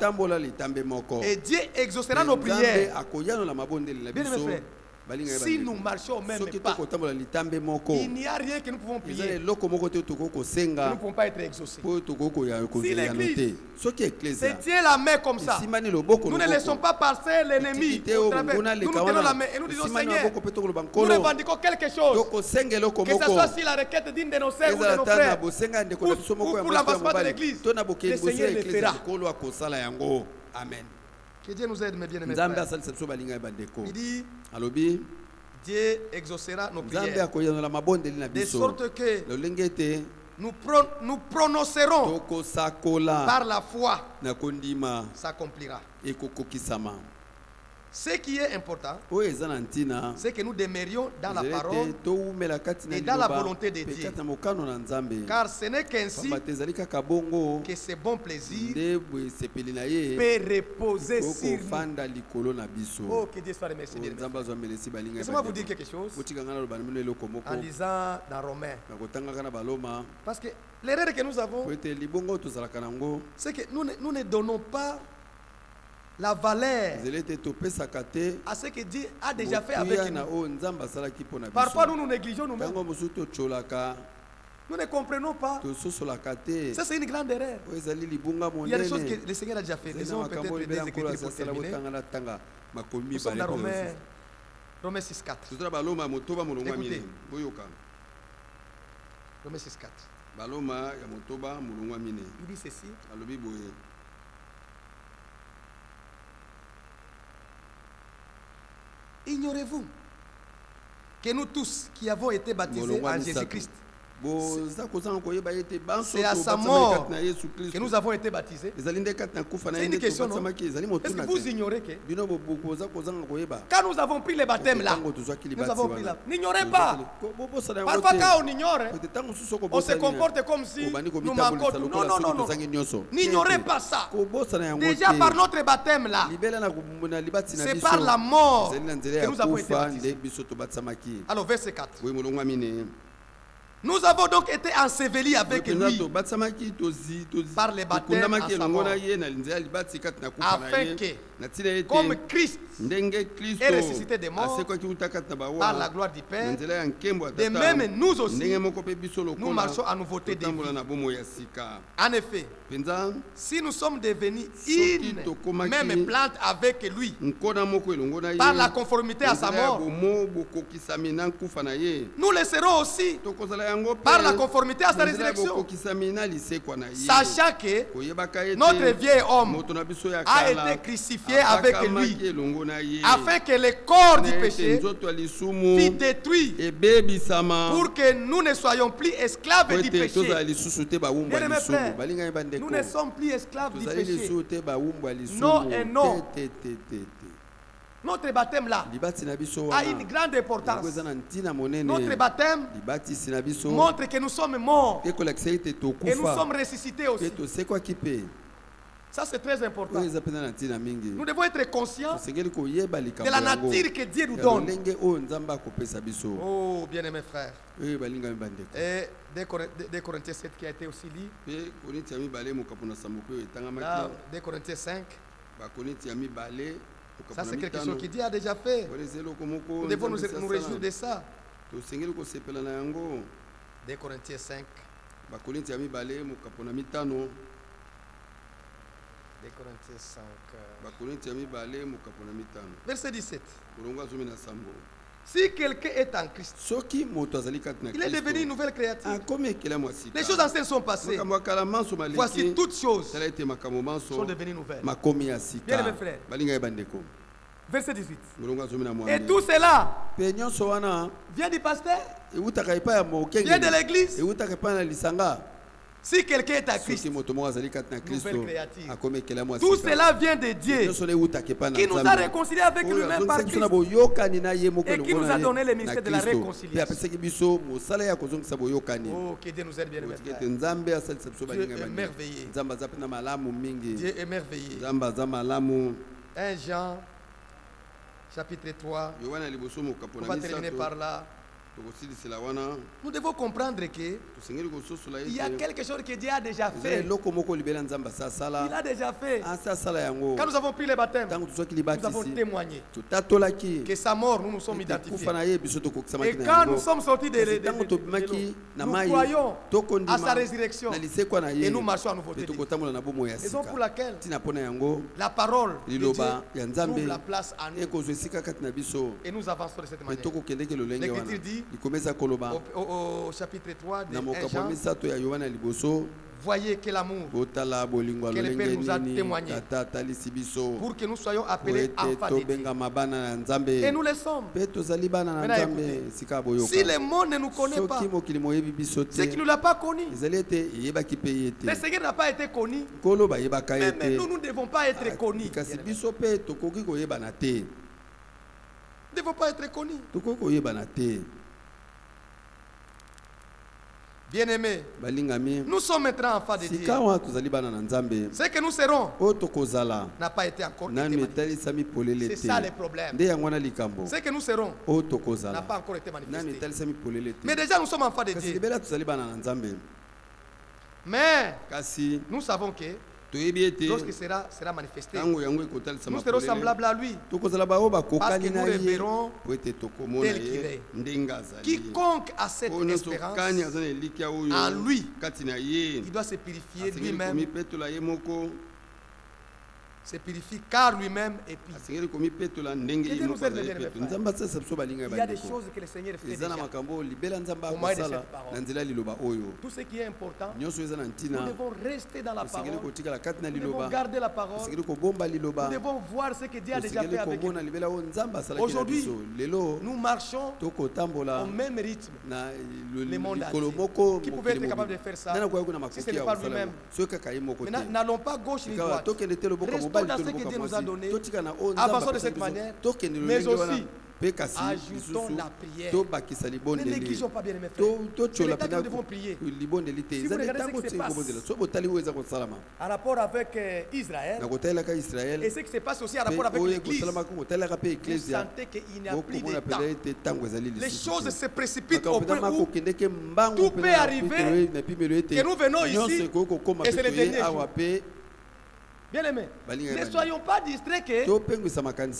B: et Dieu exaucera nos prières. Bien mes frères, si nous marchons au même pas, il n'y a rien que nous pouvons prier. Nous ne pouvons pas être exaucés. Si l'Église se tient la main comme ça, nous ne laissons pas passer l'ennemi au travers. Nous nous tenons la main et nous disons Seigneur, nous revendiquons quelque chose, que ce soit si la requête d'une de nos sœurs ou de nos frères ou pour l'avancement de l'Église, le Seigneur le fera. Amen. Que Dieu nous aide, mes bien-aimés frères. Il dit, Dieu exaucera nos prières, de sorte que nous prononcerons par la foi, s'accomplira. Ce qui est important, c'est que nous demeurions dans la parole et dans la volonté de Dieu. Car ce n'est qu'ainsi que ce bon plaisir peut reposer sur nous. Oh, que Dieu soit remercié. Laissez-moi vous dire quelque chose en lisant dans Romains. Parce que l'erreur que nous avons, c'est que nous ne donnons pas la valeur à ce que Dieu a déjà fait avec nous. Parfois nous négligeons nous-mêmes. Nous ne comprenons pas. Ça c'est une grande erreur. Il y a des choses que le Seigneur a déjà fait. Nous avons peut-être des écritures pour terminer. Nous sommes dans Romains 6.4. Écoutez. Romains 6.4. Il dit ceci. Ignorez-vous que nous tous qui avons été baptisés en Jésus-Christ, c'est à sa mort que nous avons été baptisés. C'est une question, non? Est-ce que vous ignorez que quand nous avons pris le baptême là, nous avons pris là, n'ignorez pas. Parfois quand on ignore, on se comporte comme si nous manquons tout. Non, non, non, non. N'ignorez pas ça. Déjà par notre baptême là, c'est par la mort que nous avons été baptisés. Alors verset 4. Nous avons donc été ensevelis avec lui par le baptême à sa mort, afin que, comme Christ est ressuscité des morts par la gloire du Père, de même nous aussi, nous marchons à nouveauté de vie. En effet, si nous sommes devenus une même plante avec lui, par la conformité à sa mort, nous le serons aussi par la conformité à sa résurrection, sachant que notre vieil homme a été crucifié avec lui, afin que le corps du péché fût détruit, pour que nous ne soyons plus esclaves du péché. Bien mes frères, nous ne sommes plus esclaves du péché. Non et non. Notre baptême là a une grande importance. Notre baptême montre que nous sommes morts et nous sommes ressuscités aussi. Ça c'est très important. Nous devons être conscients de la nature que Dieu nous donne. Oh bien aimés frères. Et 2 Corinthiens 7 qui a été aussi lu. Là, 2 Corinthiens 5. Ça c'est quelque chose que Dieu a déjà fait. Nous devons nous réjouir de ça. 2 Corinthiens 5. 2 Corinthiens 5. Verset 17. Si quelqu'un est en Christ, il est devenu une nouvelle créature. Les choses anciennes sont passées. Voici toutes choses sont devenues nouvelles. Bien mes frères. Verset 18. Et tout cela vient du pasteur, vient de l'église. Si quelqu'un est à Christ, nouvelle créature. Tout cela vient de Dieu, qui nous a réconciliés avec lui-même par Christ, et qui nous a donné le ministère de la réconciliation. Oh, que Dieu nous aide bien, mes frères. Dieu est merveilleux. Dieu est merveilleux. 1 Jean, chapitre 3. On va terminer par là. Nous devons comprendre que il y a quelque chose que Dieu a déjà fait. Il a déjà fait. Quand nous avons pris le baptême, nous avons témoigné que sa mort, nous nous sommes identifiés. Et quand nous sommes sortis de l'eau, nous croyons à sa résurrection et nous marchons à nouveau. Raison pour laquelle la parole de Dieu trouve la place à nous. Et nous avançons de cette manière. L'Écriture dit au chapitre 3 de 1 Jean, voyez quel amour que le Père nous a témoigné pour que nous soyons appelés enfants de Dieu. Et nous le sommes. Si le monde ne nous connaît pas, c'est qu'il ne l'a pas connu. Le Seigneur n'a pas été connu. Mais nous ne devons pas être connus. Nous ne devons pas être connus. Bien-aimés, nous sommes maintenant enfants de Dieu. Ce que nous serons n'a pas été encore manifesté. C'est ça le problème. Ce que nous serons n'a pas encore été manifesté. Mais déjà nous sommes enfants de Dieu. Mais nous savons que lorsqu'il sera manifesté, nous serons semblables à lui. Parce que nous le verrons tel qu'il est. Quiconque a cette espérance en lui, il doit se purifier lui-même se purifie car lui-même est pur. Il y a des choses que le Seigneur fait déjà. Au moyen de cette parole. Tout ce qui est important, nous devons rester dans la parole. Nous devons garder la parole. Nous devons voir ce que Dieu a déjà fait avec nous. Aujourd'hui, nous marchons au même rythme. Le monde entier. Qui pouvait être capable de faire ça si ce n'est pas lui-même? Maintenant, n'allons pas gauche ni droite. Restons dans ce que Dieu nous a donné. Avançons de cette manière. Mais aussi, ajoutons la prière. Ne négligeons pas, bien aimés frères. C'est le temps que nous devons prier. Si vous regardez ce qui se passe en rapport avec Israël, et ce qui se passe aussi en rapport avec l'Église, vous sentez qu'il n'y a plus de temps. Les choses se précipitent au point où tout peut arriver, que nous venons ici, et c'est le dernier jour. Bien aimé, ne soyons pas distraits que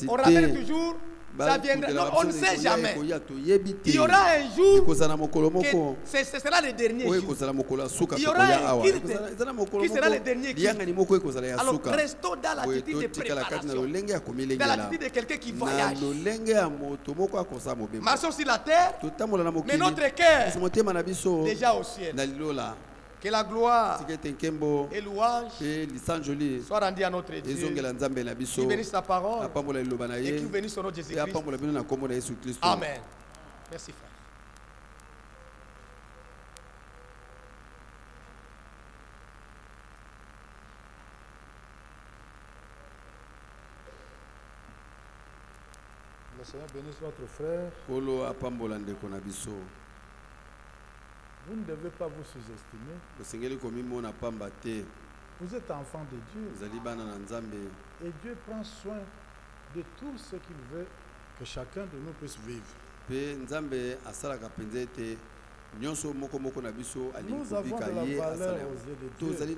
B: on rappelle toujours. Ça viendra. Non, on ne sait jamais. Il y aura un jour que ce sera le dernier jour. Il y aura un culte qui sera le dernier culte. Alors restons dans l'attitude de préparation, dans l'attitude de quelqu'un qui voyage. Marchons sur la terre, mais notre cœur déjà au ciel. Que la gloire et louange soient rendus à notre Dieu, qui bénisse sa parole et qui bénisse son nom de Jésus-Christ. Amen. Merci frère.
C: Le Seigneur bénisse votre frère. Vous ne devez pas vous sous-estimer. Vous êtes enfant de Dieu. Et Dieu prend soin de tout ce qu'il veut que chacun de nous puisse vivre. Nous avons de la valeur aux yeux de Dieu. C'est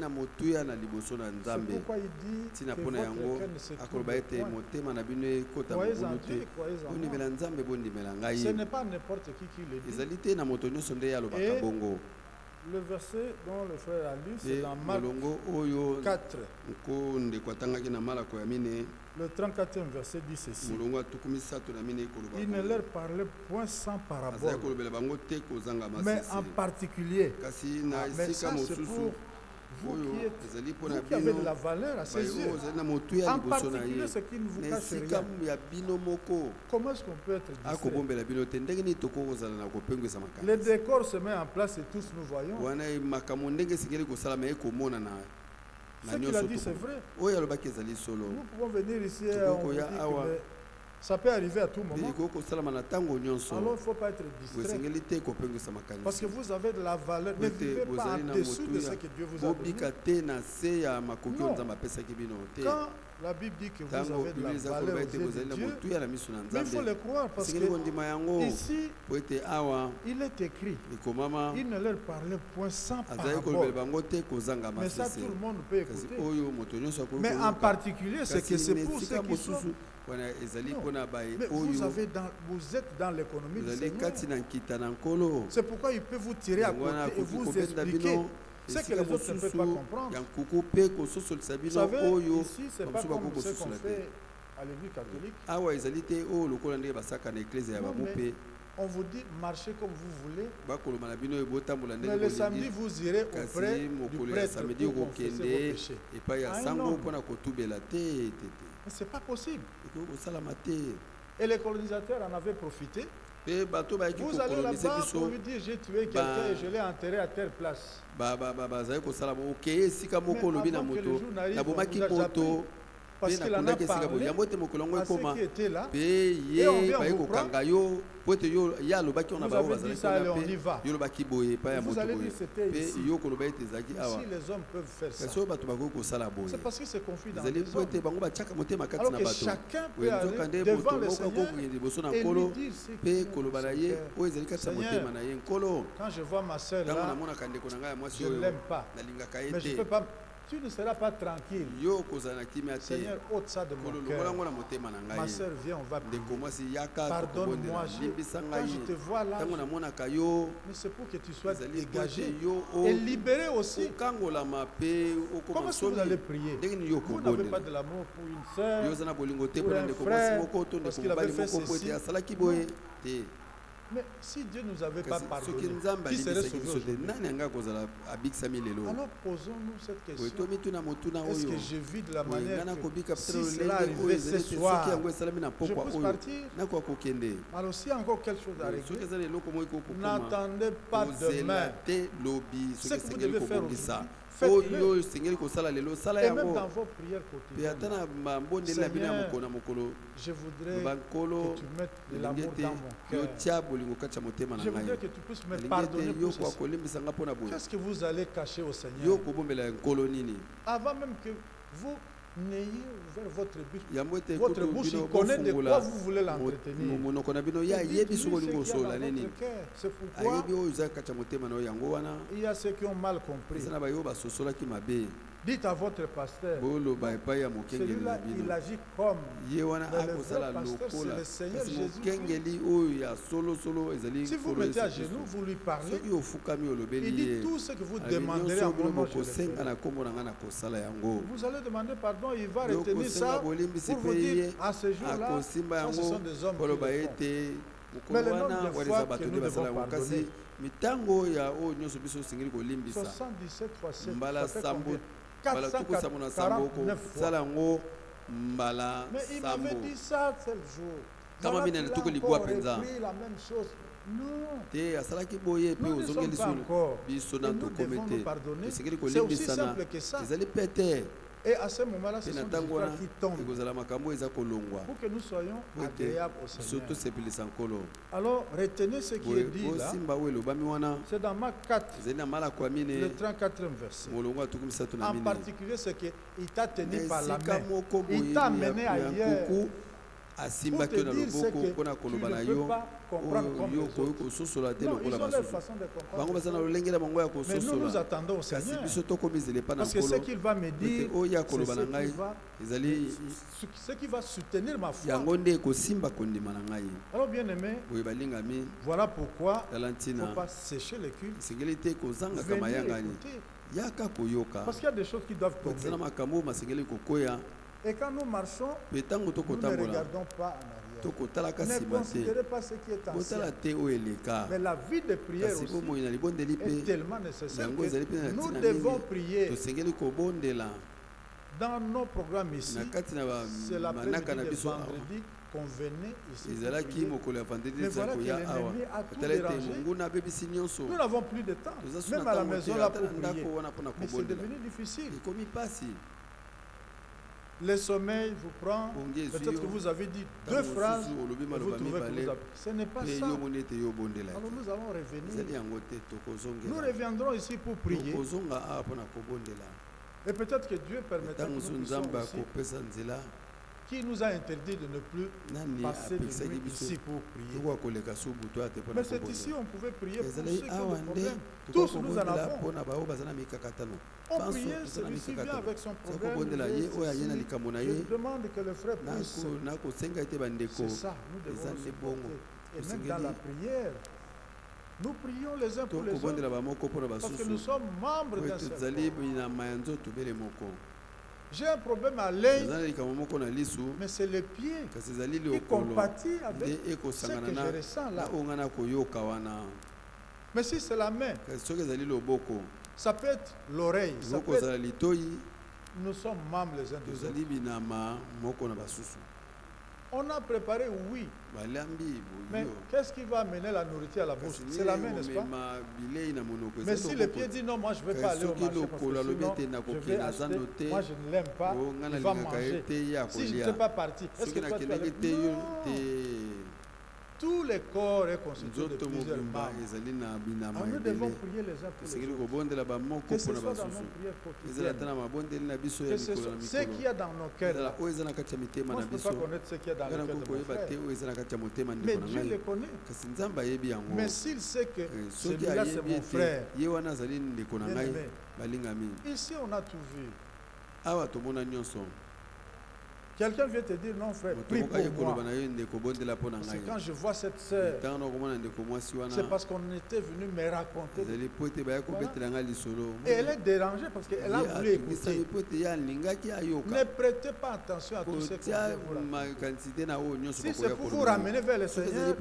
C: pourquoi il dit que votre cœur ne se trouble point. Croyez en Dieu, croyez en moi. Ce n'est pas n'importe qui le dit. Et le verset dont le frère a lu, c'est dans Marc 4. Le 34e verset dit ceci. Il ne leur parlait point sans parabole, mais en particulier. Mais ça, c'est pour vous qui avez de la valeur à ses yeux. En particulier, ce qui ne vous cache rien. Comment est-ce qu'on peut être distrait? Le décor se met en place et tous nous voyons. Ce qu'il a dit, c'est vrai. Nous pouvons venir ici et on dit que ça peut arriver à tout moment. Alors il ne faut pas être distrait. Parce que vous avez de la valeur. Ne vivez pas en dessous de ce que Dieu vous a donné. Non. Quand la Bible dit que vous avez de la valeur aux yeux de Dieu, mais il faut le croire parce que ici, il est écrit, il ne leur parlait point sans parabole. Mais ça, tout le monde peut écouter. Mais en particulier, c'est que c'est pour ceux qui sont... Non. Mais vous êtes dans l'économie du Seigneur. C'est pourquoi il peut vous tirer à côté et vous expliquer ce que les autres ne peuvent pas comprendre. Vous savez, ici, ce n'est pas comme ce qu'on fait à l'église catholique. Non, mais on vous dit marchez comme vous voulez. Mais le samedi, vous irez auprès du prêtre pour confesser vos péchés. Mais ce n'est pas possible. Et les colonisateurs en avaient profité. Vous allez là-bas pour lui dire j'ai tué quelqu'un et je l'ai enterré à telle place. Mais avant que le jour n'arrive, on vous a déjà pris. Parce qu'il en a parlé à ceux qui étaient là. Et on vient vous prendre. Vous avez dit ça, allez, on y va. Vous allez dire c'était ici. Si les hommes peuvent faire ça, c'est parce que c'est conflit dans les hommes. Alors que chacun peut aller devant le Seigneur et lui dire ce qu'il veut. Seigneur, quand je vois ma soeur là, je ne l'aime pas. Mais je ne peux pas. tu ne seras pas tranquille. Seigneur, ôte ça de mon cœur. Ma soeur, viens, on va prier. Pardonne-moi, quand je te vois là, mais c'est pour que tu sois dégagé et libéré aussi. Comment est-ce que vous allez prier? Vous n'avez pas de l'amour pour une soeur, pour un frère, parce qu'il avait fait ceci. Mais si Dieu ne nous avait pas pardonné, qui serait sauvé aujourd'hui? Alors posons-nous cette question. Est-ce que je vis de la manière que si cela arrivait ce soir, je puisse partir? Alors s'il y a encore quelque chose à régler, n'attendez pas demain. Ce que vous devez faire aujourd'hui, faites-le. Et même dans vos prières quotidiennes. Seigneur, je voudrais que tu mettes de l'amour dans mon cœur. Je voudrais que tu puisses me pardonner pour ceci. Qu'est-ce que vous allez cacher au Seigneur? Avant même que vous n'ayez ouvert votre bouche, il connaît de quoi vous voulez l'entretenir. C'est pourquoi il y a ceux qui ont mal compris. Dites à votre pasteur, celui-là, il agit comme le vrai pasteur, c'est le Seigneur Jésus. Si vous mettez à genoux, vous lui parlez, il dit tout ce que vous demanderez en mon nom, je le ferai. Vous allez demander pardon, il va retenir ça pour vous dire, à ce jour-là, ce sont des hommes qui le font. Mais le nombre de fois que nous devons pardonner, 77 fois 7, ça fait combien? 449 fois. Mais il m'avait dit ça tel jour. Voilà, il a encore repris la même chose. Non, nous ne sommes pas encore. Et nous devons nous pardonner. C'est aussi simple que ça. Et à ce moment-là, ce sont des histoires qui tombent pour que nous soyons agréables au Seigneur. Alors, retenez ce qui est dit là. C'est dans Marc 4, le 34e verset. En particulier, c'est qu'il t'a tenu par la main. Il t'a amené ailleurs. Pour te dire ce que tu ne peux pas comprendre comme les autres. Non, ils ont leur façon de comprendre. Mais nous, nous attendons au Seigneur. Parce que ce qu'il va me dire, c'est ce qui va soutenir ma foi. Alors, bien aimé, voilà pourquoi il ne faut pas sécher le culte. Venez écouter. Parce qu'il y a des choses qui doivent tomber. Et quand nous marchons, nous ne regardons pas en arrière. Ne considérez pas ce qui est ancien. Mais la vie de prière aussi est tellement nécessaire que nous devons prier. Dans nos programmes ici, c'est l'après-midi de vendredi qu'on venait ici. Mais voilà que l'ennemi a tout dérangé. Nous n'avons plus de temps. Même à la maison là pour prier. Mais c'est devenu difficile. Le sommeil vous prend, peut-être que vous avez dit 2 phrases, et vous trouvez que vous avez... Ce n'est pas ça. Alors nous allons revenir. Nous reviendrons ici pour prier. Et peut-être que Dieu permettra que nous puissions aussi, qui nous a interdit de ne plus passer de nuit ici pour prier. Mais c'est ici on pouvait prier pour ceux qui ont des problèmes. Tous nous en avons. On priait, celui-ci vient avec son problème. Je demande que le frère puisse. C'est ça, nous devons nous supporter. Et même dans la prière, nous prions les uns pour les autres. Parce que nous sommes membres d'un seul corps. J'ai un problème à l'œil, mais c'est le pied qui compatit avec ce que je ressens là. Mais si c'est la main, ça peut être l'oreille, ça peut être... Nous sommes membres les uns des autres. On a préparé, oui. Mais qu'est-ce qui va amener la nourriture à la bouche? C'est la main, n'est-ce pas? Mais si le pied dit non, moi je ne vais pas aller au marché parce que sinon je vais acheter, moi je ne l'aime pas, il va manger. Si je ne sais pas partir, est-ce que toi tu vas aller? Non. Tous les corps est constitué de plusieurs membres. Alors nous devons prier les uns pour les autres. Que ce soit dans nos prières quotidiennes. Que ce soit ce qu'il y a dans nos cœurs. Là. Moi, je ne peux pas connaître ce qu'il y a dans le cœur de mon frère. Mais Dieu le connaît. Mais s'il sait que celui-là c'est mon frère, ici on a tout vu. Quelqu'un vient te dire non frère, prie pour moi. C'est quand je vois cette sœur, c'est parce qu'on était venu me raconter. Voilà. Et elle est dérangée parce qu'elle a voulu écouter. Ne prêtez pas attention à tout ce que vous. Si c'est pour vous ramener vers le Seigneur,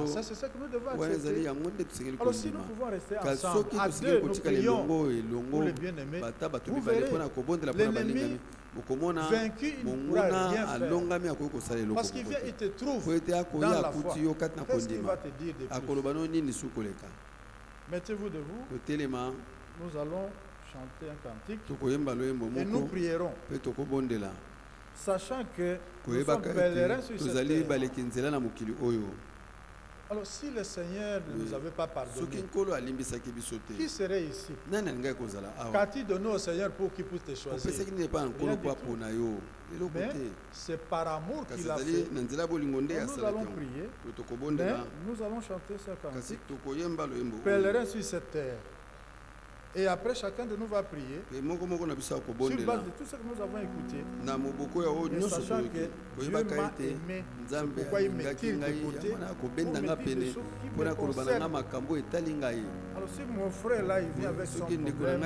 C: ça c'est ce que nous devons accepter. Alors si nous pouvons rester ensemble, à deux, nous prions pour les bien-aimés, vous verrez, l'ennemi vaincu, il ne pourra rien faire. Parce qu'il vient, il te trouve dans la foi. Qu'est-ce qu'il va te dire de plus? Mettez-vous debout. Nous allons chanter un cantique et nous prierons. Sachant que nous sommes pèlerins sur cette terre. Alors si le Seigneur ne nous avait pas pardonné, qui serait ici? Qu'a-t-il donné au Seigneur pour qu'il puisse te choisir? Mais c'est par amour qu'il a fait. Nous allons prier, mais nous allons chanter ce cantique, pèlerin sur cette terre. Et après, chacun de nous va prier sur base de tout ce que nous avons écouté. Et sachant que Dieu m'a aimé, c'est pourquoi il me tire de côté pour me dire des choses qui me concernent. Alors si mon frère là, il vient avec son problème,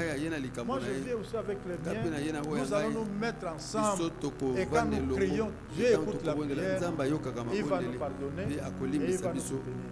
C: moi je viens aussi avec le mien. Nous allons nous mettre ensemble. Et quand nous prions, Dieu écoute la prière, il va nous pardonner et il va nous soutenir.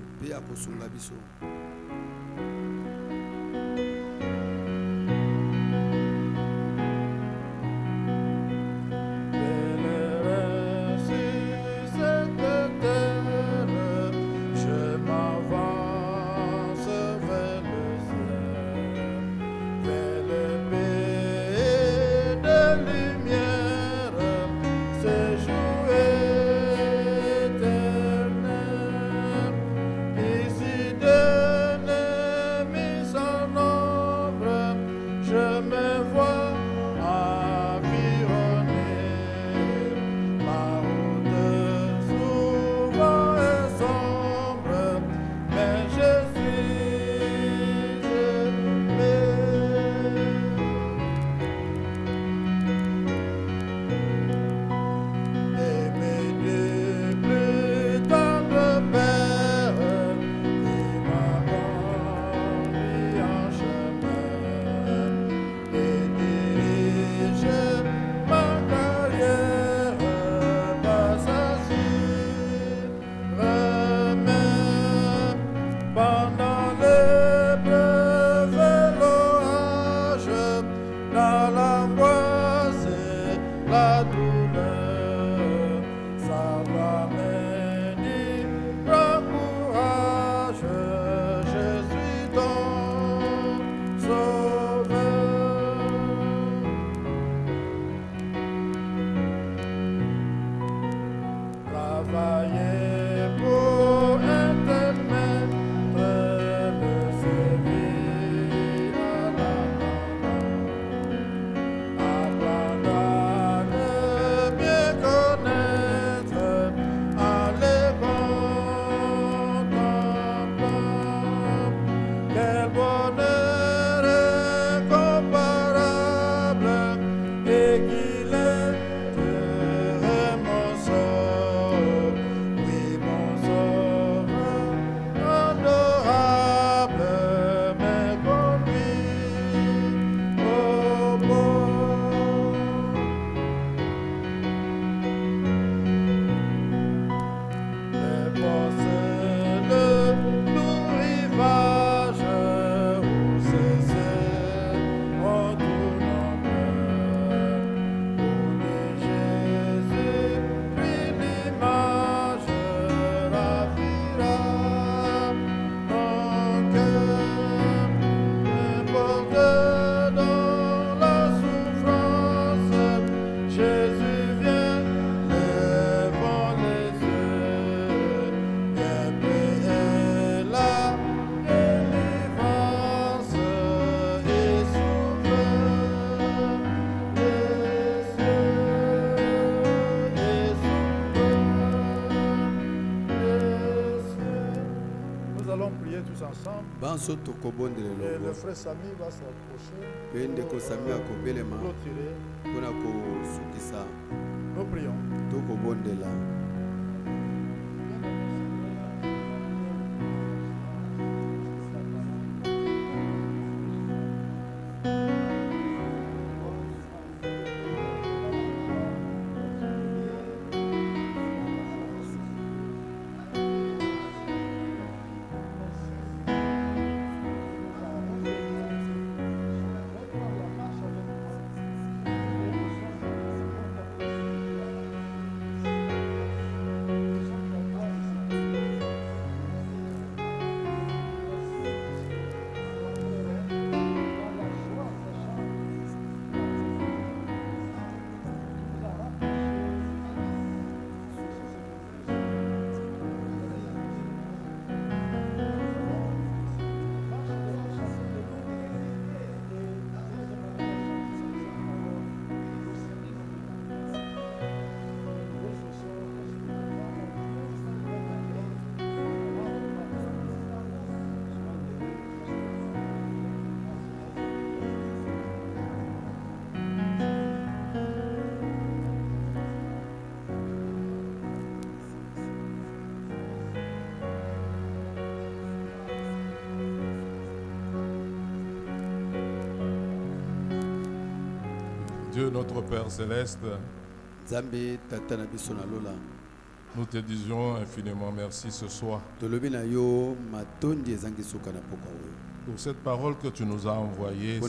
C: tous ensemble. Et le frère Sami va s'approcher. Nous prions.
D: Dieu notre Père Céleste, nous te disons infiniment merci ce soir pour cette parole que tu nous as envoyée.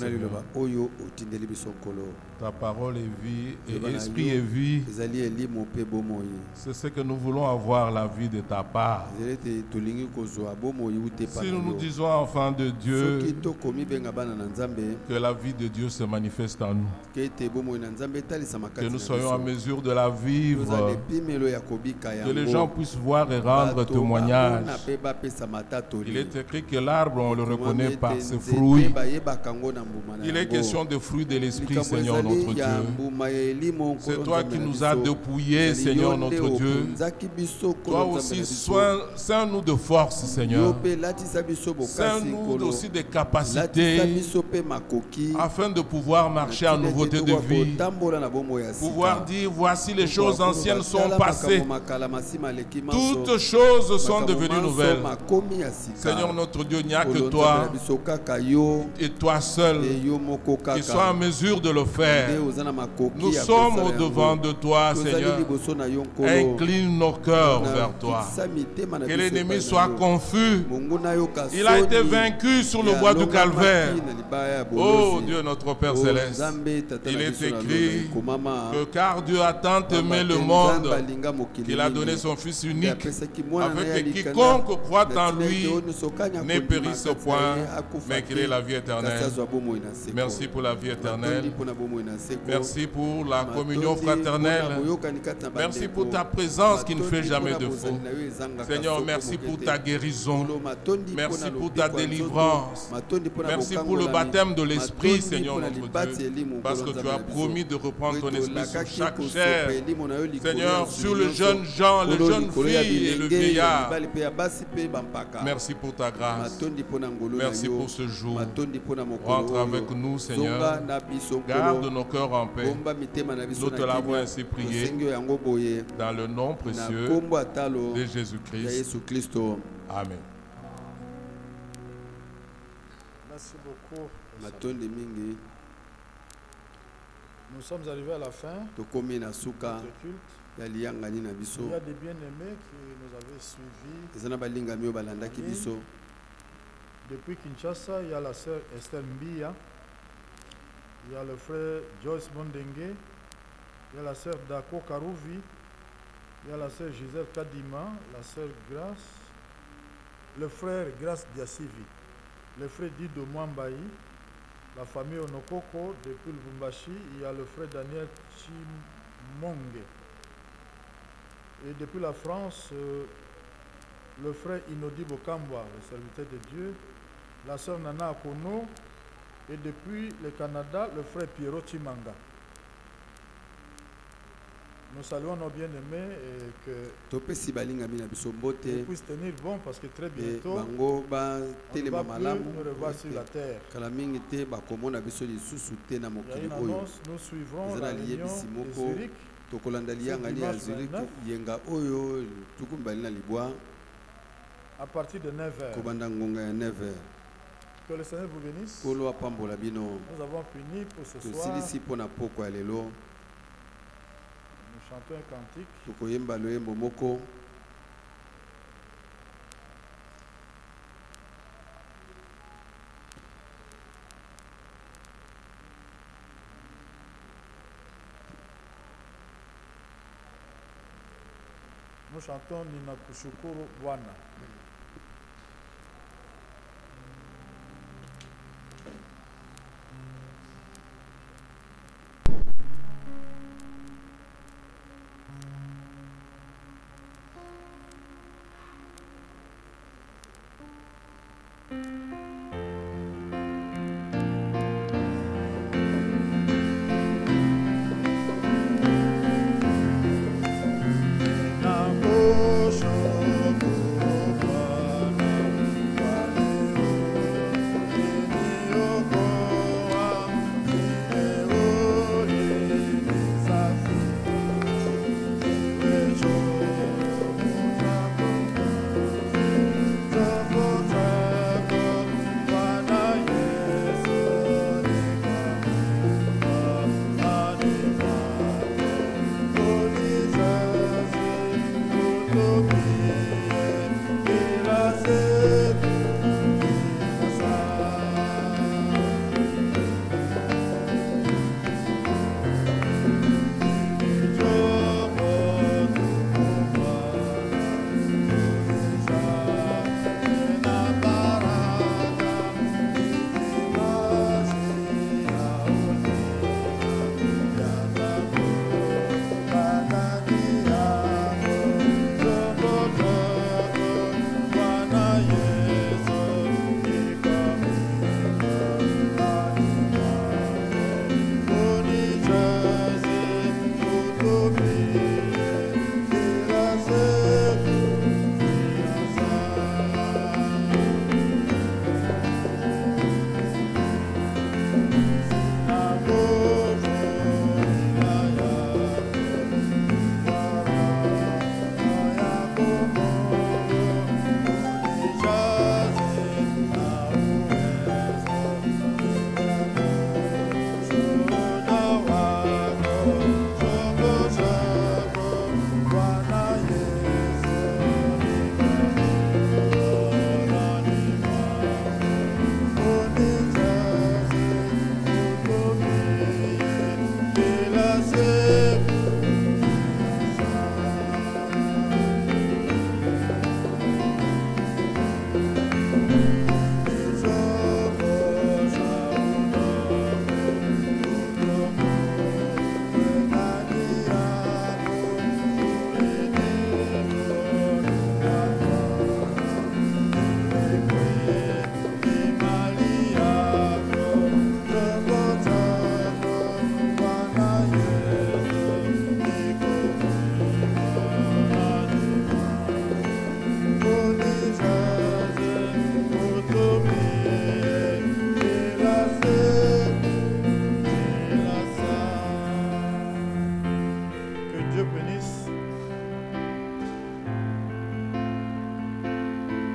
D: Ta parole est vie et esprit est vie. C'est ce que nous voulons avoir, la vie de ta part. Si nous nous disons enfants de Dieu, que la vie de Dieu se manifeste en nous, que nous soyons en mesure de la vivre, que les gens puissent voir et rendre témoignage. Il est écrit que l'arbre, on le reconnaît par ses fruits. Il est question de fruits de l'esprit, Seigneur notre Dieu. C'est toi qui nous as dépouillés, Seigneur notre Dieu. Toi aussi, soins-nous de force, Seigneur. Soins-nous aussi de capacités afin de pouvoir marcher en nouveauté de vie. Pouvoir dire, voici les choses anciennes sont passées. Toutes choses sont devenues nouvelles. Seigneur notre Dieu, il n'y a que toi et toi seul qui sois en mesure de le faire. Nous sommes au devant de toi, Seigneur. Incline nos cœurs vers toi. Que l'ennemi soit confus. Il a été vaincu sur le bois du Calvaire. Oh Dieu notre Père Céleste, il est écrit que car Dieu a tant aimé le monde qu'il a donné son Fils unique afin que quiconque croit en lui ne périsse point, mais qu'il ait la vie éternelle. Merci pour la vie éternelle. Merci pour la communion fraternelle. Merci pour ta présence qui ne fait jamais de faux. Seigneur, merci pour ta guérison. Merci pour ta délivrance. Merci pour le baptême de l'Esprit, Seigneur notre Dieu. Parce que tu as promis de reprendre ton esprit sur chaque chair. Seigneur, sur le jeune Jean, le jeune fille et le vieillard. Merci pour ta grâce. Merci pour ce jour. Rentre avec nous, Seigneur. Garde nos cœurs en paix. Nous te l'avons ainsi prié dans le nom précieux de Jésus-Christ. Amen.
C: Merci beaucoup. Nous sommes arrivés à la fin du culte. Il y a des bien-aimés qui nous avaient suivis. Depuis Kinshasa, il y a la sœur Estelle Mbia, il y a le frère Joyce Mondenge, il y a la sœur Dako Karouvi, il y a la sœur Gisèle Kadima, la sœur Grace, le frère Grace Diasivi, le frère Dido Mwambaï, la famille Onokoko depuis Lubumbashi, il y a le frère Daniel Chimonge. Et depuis la France, le frère Inodi Bokambwa, le serviteur de Dieu, la sœur Nana Akono, et depuis le Canada, le frère Pierrot Chimanga. Nous saluons nos bien-aimés et que puissent tenir bon parce que très bientôt, on ne va plus nous revoir sur la terre. Il y a une annonce, nous suivrons la réunion de Zurich à partir de 9h. Que le Seigneur vous bénisse. Nous avons fini pour ce soir. Nous chantons un cantique. Nous chantons Ninakushukuru Bwana.